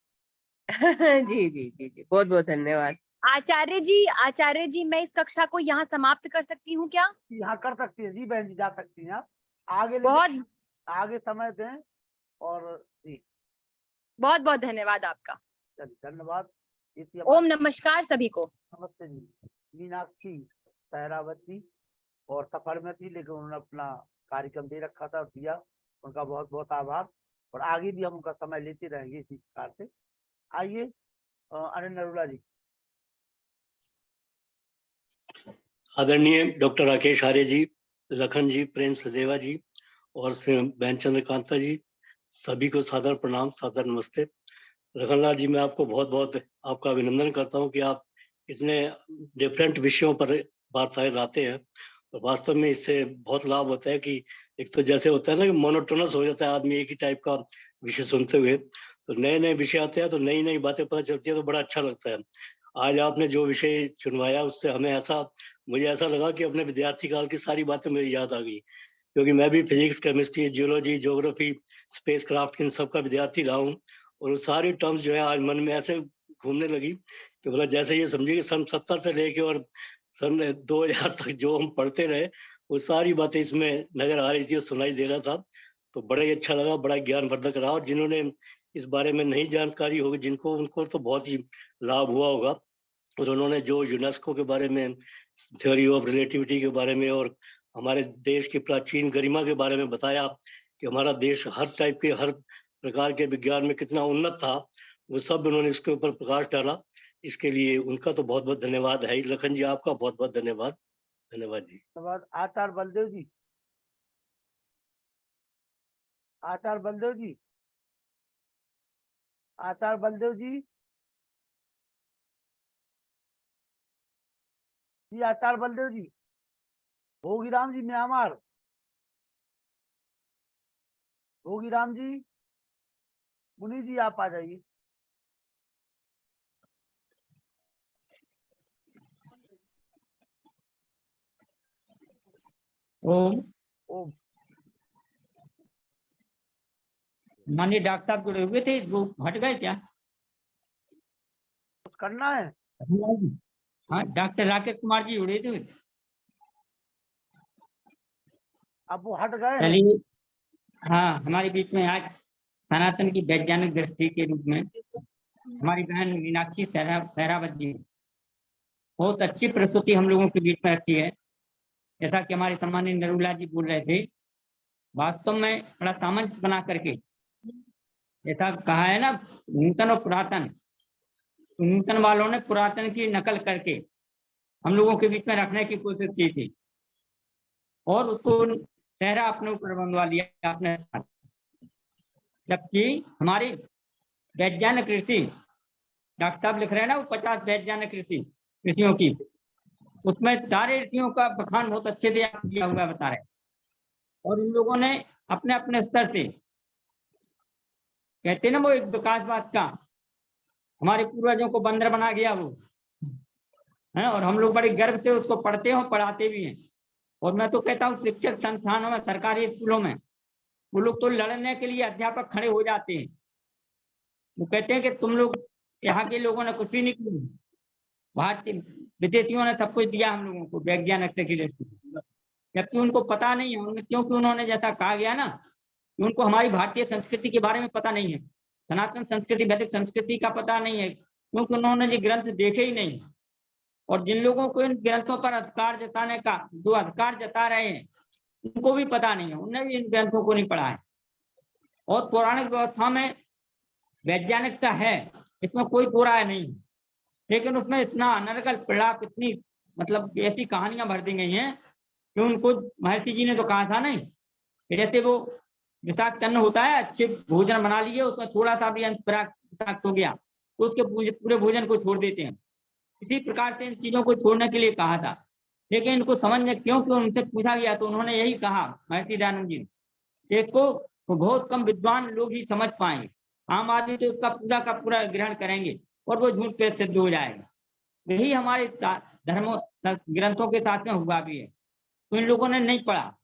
S4: जी जी जी जी बहुत बहुत धन्यवाद।
S1: आचार्य जी मैं इस कक्षा को यहाँ समाप्त कर सकती हूँ क्या?
S2: यहाँ कर सकती है जी बहन जी, जा सकती हैं आप आगे,
S1: बहुत
S2: लेकिन आगे समय दें। और जी
S1: बहुत-बहुत धन्यवाद आपका।
S2: चलिए धन्यवाद। ये थी
S1: ओम
S2: हमारी।
S1: नमस्कार सभी को।
S2: नमस्ते जी। मीनाक्षी सहरावती और सफर में थी, लेकिन उन्होंने अपना कार्यक्रम दे रखा था और दिया। उनका बहुत बहुत आभार। और आगे भी हम उनका समय लेते रहेंगे इसी प्रकार से। आइए अनिल नरूला जी।
S5: आदरणीय डॉक्टर राकेश आर्य जी, लखन जी, प्रेम सदेवा जी और बहन चंद्रकांता जी, सभी को सादर प्रणाम, सादर नमस्ते। लखनलाल जी, मैं आपको बहुत बहुत आपका अभिनंदन करता हूं कि आप इतने डिफरेंट विषयों पर वार्ताएं लाते हैं। और वास्तव में इससे बहुत लाभ होता है कि एक तो जैसे होता है ना कि मोनोटोनस हो जाता है आदमी एक ही टाइप का विषय सुनते हुए, तो नए नए विषय आते हैं तो नई नई बातें पता चलती है, तो बड़ा अच्छा लगता है। आज आपने जो विषय चुनवाया उससे हमें मुझे ऐसा लगा कि अपने विद्यार्थी काल की सारी बातें मेरी याद आ गई, क्योंकि मैं भी physics, chemistry, geology, geography, space craft in सब का विद्यार्थी रहा हूँ। और वो सारी टर्म्स जो है आज मन में ऐसे घूमने लगी कि मतलब जैसे ये समझिए कि सन 70 से लेके और सन 2000 तक जो हम पढ़ते रहे वो सारी बातें इसमें नजर आ रही थी और सुनाई दे रहा था। तो बड़ा ही अच्छा लगा, बड़ा ज्ञानवर्धक रहा। और जिन्होंने इस बारे में नहीं जानकारी होगी जिनको, उनको तो बहुत ही लाभ हुआ होगा। और उन्होंने जो यूनेस्को के बारे में, थ्योरी ऑफ रिलेटिविटी के बारे में और हमारे देश की प्राचीन गरिमा के बारे में बताया कि हमारा देश हर टाइप के, हर प्रकार के विज्ञान में कितना उन्नत था, वो सब उन्होंने इसके ऊपर प्रकाश डाला। इसके लिए उनका तो बहुत बहुत धन्यवाद है। लखन जी, आपका बहुत बहुत धन्यवाद। धन्यवाद जी।
S2: धन्यवाद। आचार्य बलदेव जी, आचार्य बलदेव जी, आचार्य बलदेव जी, जी आचार्य बलदेव जी, भोगीराम जी म्यांमार, भोगीराम जी, मुनि जी आप आ जाइए।
S6: ओम।
S2: ओम।
S6: माननीय डॉक्टर साहब जुड़े हुए थे, वो हट गए क्या?
S2: कुछ करना है?
S6: हाँ, डॉक्टर राकेश कुमार जी जुड़े थे।
S2: अब वो हट गए हैं?
S6: चलिए, हाँ, हमारे बीच में आज सनातन की वैज्ञानिक दृष्टि के रूप में हमारी बहन मीनाक्षी सहरावत जी बहुत अच्छी प्रस्तुति हम लोगों के बीच में रखी है। जैसा कि हमारे सम्मानित नरूला जी बोल रहे थे, वास्तव में बड़ा सामंजस्य बना करके, जैसा कहा है ना, नूतन और पुरातन, तो नूतन वालों ने पुरातन की नकल करके हम लोगों के बीच में रखने की कोशिश की थी और उसको सहरा अपने ऊपर बनवा लिया अपने साथ। जबकि हमारी वैज्ञानिक ऋषि डॉक्टर साहब लिख रहे हैं ना, वो 50 वैज्ञानिक ऋषियों की, उसमें सारे ऋषियों का बखान बहुत अच्छे से किया हुआ बता रहे। और उन लोगों ने अपने अपने स्तर से, कहते ना वो एक विकासवाद का, हमारे पूर्वजों को बंदर बना गया वो है, और हम लोग बड़े गर्व से उसको पढ़ते हैं, पढ़ाते भी हैं। और मैं तो कहता हूँ शिक्षक संस्थानों में, सरकारी स्कूलों में वो लोग तो लड़ने के लिए अध्यापक खड़े हो जाते हैं। वो कहते हैं कि तुम लोग, यहाँ के लोगों ने कुछ भी नहीं किया, भारतीय विदेशियों ने सब कुछ दिया हम लोगों को वैज्ञानिकता की दृष्टि से, जबकि उनको पता नहीं है। क्योंकि उन्होंने जैसा कहा गया ना कि उनको हमारी भारतीय संस्कृति के बारे में पता नहीं है, सनातन संस्कृति, वैदिक संस्कृति का पता नहीं है, क्योंकि उन्होंने ये ग्रंथ देखे ही नहीं। और जिन लोगों को इन ग्रंथों पर अधिकार जताने का, जो अधिकार जता रहे हैं, उनको भी पता नहीं है, उन्होंने भी इन ग्रंथों को नहीं पढ़ा है। और पौराणिक व्यवस्था में वैज्ञानिकता है, इसमें कोई दो राय नहीं, लेकिन उसमें इतना अनर्गल प्रलाप, इतनी मतलब ऐसी कहानियां भर दी गई हैं कि उनको महर्षि जी ने तो कहा था नहीं, जैसे वो विषाक्त अन्न होता है, अच्छे भोजन बना लिए, उसमें थोड़ा सा भी अंत विषाक्त हो गया तो उसके पूरे भोजन को छोड़ देते हैं। इसी प्रकार से इन चीजों को छोड़ने के लिए कहा था, लेकिन इनको समझने, क्योंकि उनसे पूछा गया तो उन्होंने यही कहा, महर्षि दयानंद जी ने, इसको बहुत कम विद्वान लोग ही समझ पाएंगे, आम आदमी तो इसका पूरा का पूरा ग्रहण करेंगे और वो झूठ पे सिद्ध हो जाएगा। यही हमारे धर्मों ग्रंथों के साथ में हुआ भी है। तो इन लोगों ने नहीं पढ़ा,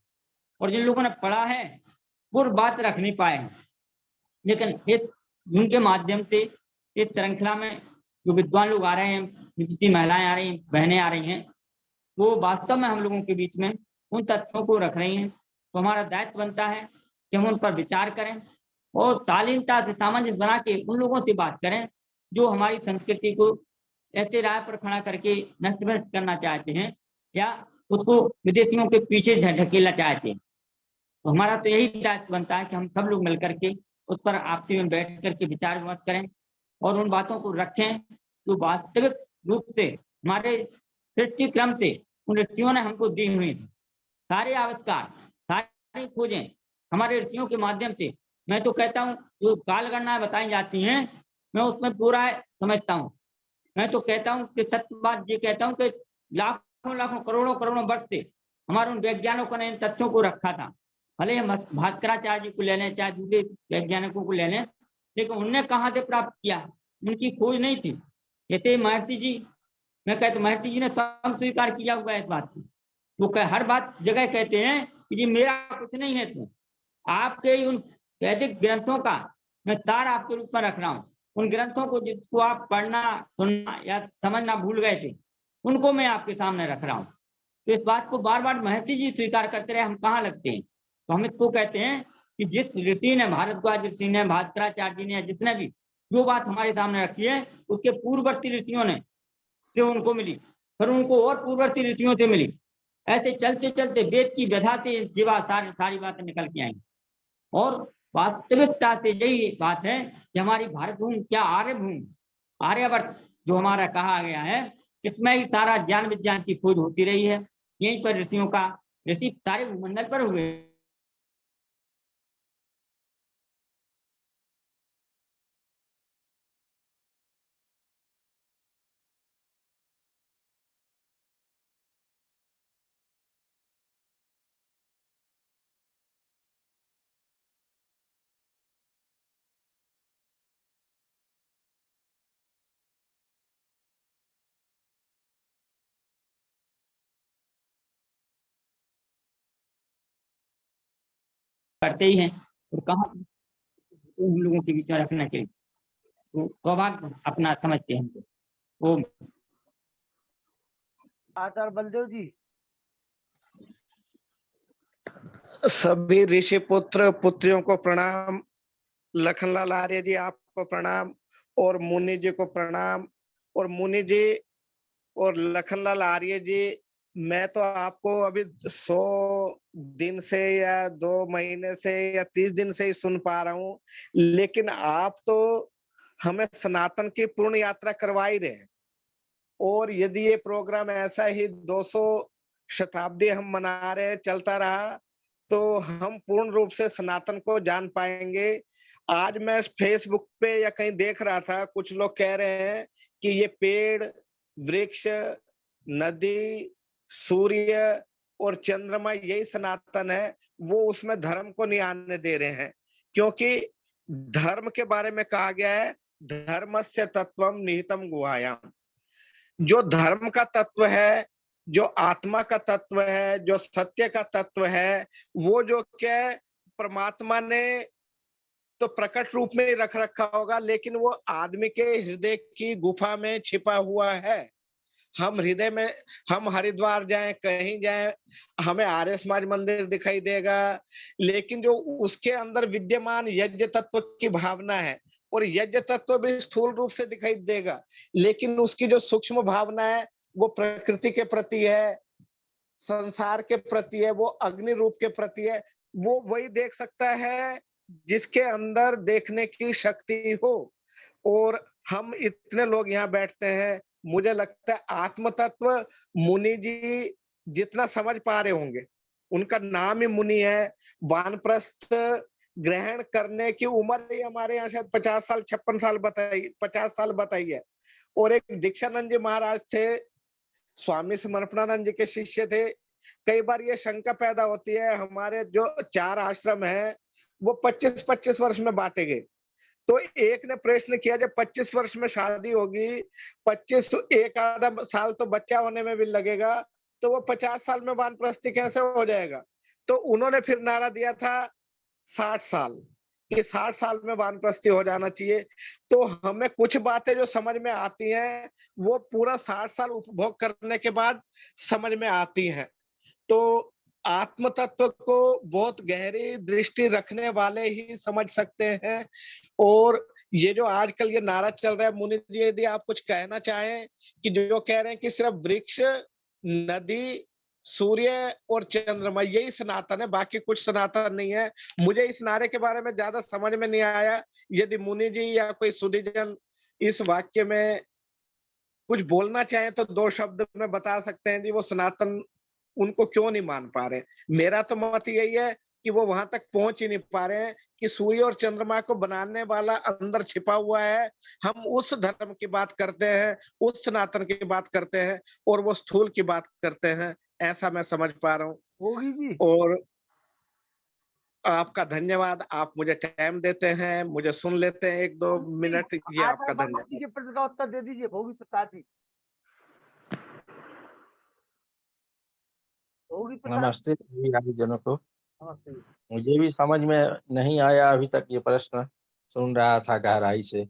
S6: और जिन लोगों ने पढ़ा है वो बात रख नहीं पाए हैं। लेकिन इस उनके माध्यम से इस श्रृंखला में जो विद्वान लोग आ रहे हैं, विदेशी महिलाएं आ रही हैं, बहनें आ रही हैं, वो वास्तव में हम लोगों के बीच में उन तथ्यों को रख रही हैं। तो हमारा दायित्व बनता है कि हम उन पर विचार करें और शालीनता से, सामंजस्य बना के उन लोगों से बात करें जो हमारी संस्कृति को ऐसे राह पर खड़ा करके नष्ट करना चाहते हैं या उसको विदेशियों के पीछे ढकेलना चाहते हैं। तो हमारा तो यही दायित्व बनता है कि हम सब लोग मिलकर के उस पर आपसी में बैठ करके विचार विमर्श करें और उन बातों को रखें जो वास्तविक रूप से हमारे सृष्टि क्रम से उन ऋषियों ने हमको दी हुई थी। सारे आविष्कार, सारी खोजें हमारे ऋषियों के माध्यम से, मैं तो कहता हूँ जो कालगणना बताई जाती हैं, मैं उसमें पूरा समझता हूँ। मैं तो कहता हूँ कि सत्य बात ये कहता हूँ कि लाखों लाखों करोड़ों करोड़ों वर्ष से हमारे उन वैज्ञानिकों ने इन तथ्यों को रखा था। भले हम भास्कराचार्य जी को ले लें, चाहे दूसरे वैज्ञानिकों को ले लें, लेकिन उनने कहाँ से प्राप्त किया, उनकी खोज नहीं थी। जैसे महर्षि जी, मैं कहता महर्षि जी ने स्वयं स्वीकार किया हुआ है इस बात को। वो हर बात जगह कहते हैं कि जी मेरा कुछ नहीं है, तो आपके उन वैदिक ग्रंथों का मैं सार आपके रूप में रख रहा हूँ। उन ग्रंथों को जिसको आप पढ़ना, सुनना या समझना भूल गए थे, उनको मैं आपके सामने रख रहा हूँ। तो इस बात को बार बार महर्षि जी स्वीकार करते रहे, हम कहाँ लगते हैं। तो हम इसको कहते हैं कि जिस ऋषि ने, भारद्वाज ऋषि ने, भास्कराचार्य जी ने, जिसने भी जो बात हमारे सामने रखी है, उसके पूर्ववर्ती ऋषियों ने से उनको मिली, फिर उनको और पूर्ववर्ती ऋषियों से मिली। ऐसे चलते चलते वेद की व्यथा से जीवा सारी बातें निकल के आई। और वास्तविकता से यही बात है कि हमारी भारत भूमि क्या आर्यवर्त जो हमारा कहा गया है, इसमें ही सारा ज्ञान विज्ञान की खोज होती रही है। यहीं पर ऋषि सारे भूमंडल पर हुए। करते ही हैं, और कहाँ उन लोगों के बीच में रखना चाहिए, तो सौभाग्य अपना समझते हैं हमको। ओम।
S2: आचार्य बलदेव जी।
S7: सभी ऋषि पुत्र पुत्रियों को प्रणाम। लखनलाल आर्य जी आपको प्रणाम, और मुनि जी को प्रणाम। और मुनि जी और लखनलाल आर्य जी, मैं तो आपको अभी 100 दिन से या 2 महीने से या 30 दिन से ही सुन पा रहा हूँ, लेकिन आप तो हमें सनातन की पूर्ण यात्रा करवा ही रहे हैं। और यदि ये प्रोग्राम ऐसा ही 200 शताब्दी हम मना रहे हैं, चलता रहा, तो हम पूर्ण रूप से सनातन को जान पाएंगे। आज मैं फेसबुक पे या कहीं देख रहा था, कुछ लोग कह रहे हैं कि ये पेड़, वृक्ष, नदी, सूर्य और चंद्रमा यही सनातन है। वो उसमें धर्म को नहीं आने दे रहे हैं, क्योंकि धर्म के बारे में कहा गया है, धर्मस्य तत्वम निहितम गुहायाम। जो धर्म का तत्व है, जो आत्मा का तत्व है, जो सत्य का तत्व है, वो जो क्या परमात्मा ने तो प्रकट रूप में रख रखा होगा, लेकिन वो आदमी के हृदय की गुफा में छिपा हुआ है। हम हृदय में, हम हरिद्वार जाएं, कहीं जाएं, हमें आर्य समाज मंदिर दिखाई देगा, लेकिन जो उसके अंदर विद्यमान यज्ञ तत्व की भावना है, और यज्ञ तत्व भी स्थूल रूप से दिखाई देगा, लेकिन उसकी जो सूक्ष्म भावना है वो प्रकृति के प्रति है, संसार के प्रति है, वो अग्नि रूप के प्रति है। वो वही देख सकता है जिसके अंदर देखने की शक्ति हो। और हम इतने लोग यहाँ बैठते हैं, मुझे लगता है आत्म तत्व मुनि जी जितना समझ पा रहे होंगे, उनका नाम ही मुनि है। वानप्रस्थ ग्रहण करने की उम्र ही हमारे यहाँ शायद 50 साल 56 साल बताई, 50 साल बताई है। और एक दीक्षानंद जी महाराज थे, स्वामी समर्पणानंद जी के शिष्य थे। कई बार ये शंका पैदा होती है, हमारे जो 4 आश्रम हैं वो 25-25 वर्ष में बांटे गए। तो एक ने प्रश्न किया, जब 25 वर्ष में शादी होगी, 25 एक आधा साल तो बच्चा होने में भी लगेगा, तो वो 50 साल में वानप्रस्थी कैसे हो जाएगा? तो उन्होंने फिर नारा दिया था 60 साल, कि 60 साल में वानप्रस्थी हो जाना चाहिए। तो हमें कुछ बातें जो समझ में आती हैं, वो पूरा 60 साल उपभोग करने के बाद समझ में आती हैं। तो आत्म तत्व को बहुत गहरी दृष्टि रखने वाले ही समझ सकते हैं। और ये जो आजकल ये नारा चल रहा है, मुनि जी यदि आप कुछ कहना चाहें, कि जो कह रहे हैं कि सिर्फ वृक्ष, नदी, सूर्य और चंद्रमा यही सनातन है, बाकी कुछ सनातन नहीं है। मुझे इस नारे के बारे में ज्यादा समझ में नहीं आया। यदि मुनि जी या कोई सुधीजन इस वाक्य में कुछ बोलना चाहें तो 2 शब्द में बता सकते हैं जी, वो सनातन उनको क्यों नहीं मान पा रहे। मेरा तो मत यही है कि वो वहां तक पहुंच ही नहीं पा रहे हैं कि सूर्य और चंद्रमा को बनाने वाला अंदर छिपा हुआ है। हम उस धर्म की बात करते हैं, उस सनातन की बात करते हैं, और वो स्थूल की बात करते हैं, ऐसा मैं समझ पा रहा हूँ।
S2: होगी जी।
S7: और आपका धन्यवाद, आप मुझे टाइम देते हैं, मुझे सुन लेते हैं 1-2 मिनट, ये आपका
S2: आचार्य बलदेव
S7: धन्यवाद।
S2: जी के प्रश्न का उत्तर दे दीजिए, भोगी प्रसाद जी। भोगी प्रसाद।
S8: नमस्ते सभी आयोजनों को।
S2: नमस्ते।
S8: मुझे भी समझ में नहीं आया अभी तक, ये प्रश्न सुन रहा था गहराई से।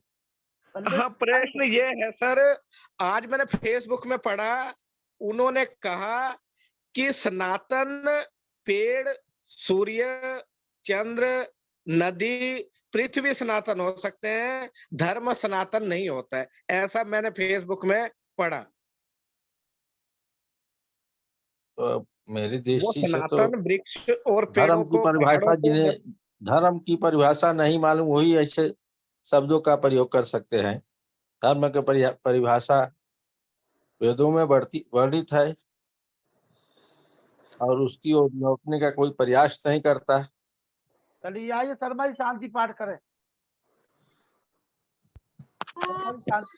S2: बलदेव
S7: हाँ, प्रश्न ये है सर, आज मैंने फेसबुक में पढ़ा, उन्होंने कहा कि सनातन पेड़, सूर्य, चंद्र, नदी, पृथ्वी सनातन हो सकते हैं, धर्म सनातन नहीं होता है। ऐसा मैंने फेसबुक में पढ़ा।
S8: मेरी
S7: वो
S8: दृष्टि से तो
S7: सनातन वृक्ष और पेड़ों
S8: धर्म की
S7: को
S8: परिभाषा
S7: पहाड़ों को
S8: जिन्हें धर्म की परिभाषा नहीं मालूम वही ऐसे शब्दों का प्रयोग कर सकते हैं। धर्म की परिभाषा वेदों में वर्णित है और उसकी ओर लौटने का कोई प्रयास नहीं करता।
S2: चलिए आइए शर्मा जी शांति पाठ करें। शर्मा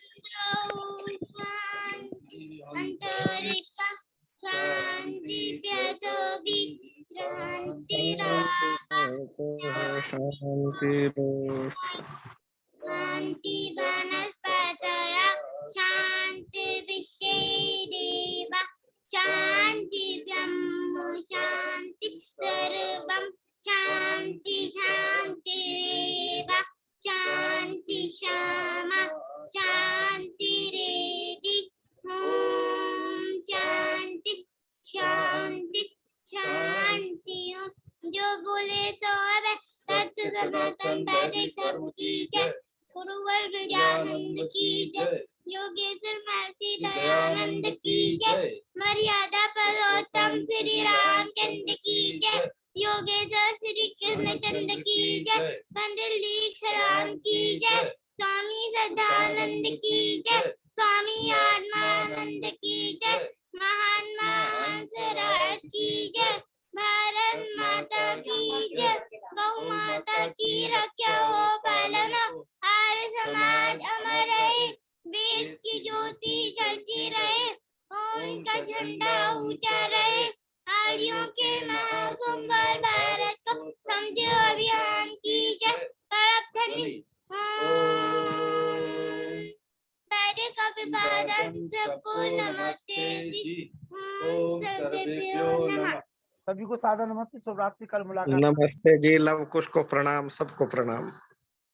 S2: जी
S9: अंतरिक्ष शांति पृथ्वी शांति वनस्पतयः शांति विश्वेदेव शांति ब्रह्म शांति सर्वं शांति शांतिरेव शांति क्षमा शांतिरेधि ओम शांति शांति शांति। जो बोले तो अब सत्य सनातन वैदिक धर्म की जय। गुरुवर विजयानंद की जय। योगेश्वर महर्षि दयानंद की जय। मर्यादा पुरुषोत्तम श्री रामचंद्र की जय। योगेश्वर श्री कृष्ण चंद्र की जय। पंडित लीलाराम की जय। स्वामी सदानंद की जय। स्वामी आत्मानंद की जय। महात्मा हंसराज की जय। भारत माता की जय। गौ माता की रक्षा हो पालन आर्य समाज अमर रहे। वेद की ज्योति जलती रहे। ओम का झंडा ऊंचा रहे। आर्यों के महाकुंभर भारत को समझो अभियान की जय। परमधनी वैदिक अभिवादन सबको नमस्ते जी। ओम सर्वेभ्यो नमः।
S2: सभी को सादर नमस्ते। शुभ रात्रि। कल मुलाकात।
S7: नमस्ते जी, लव कुश को प्रणाम, सबको प्रणाम।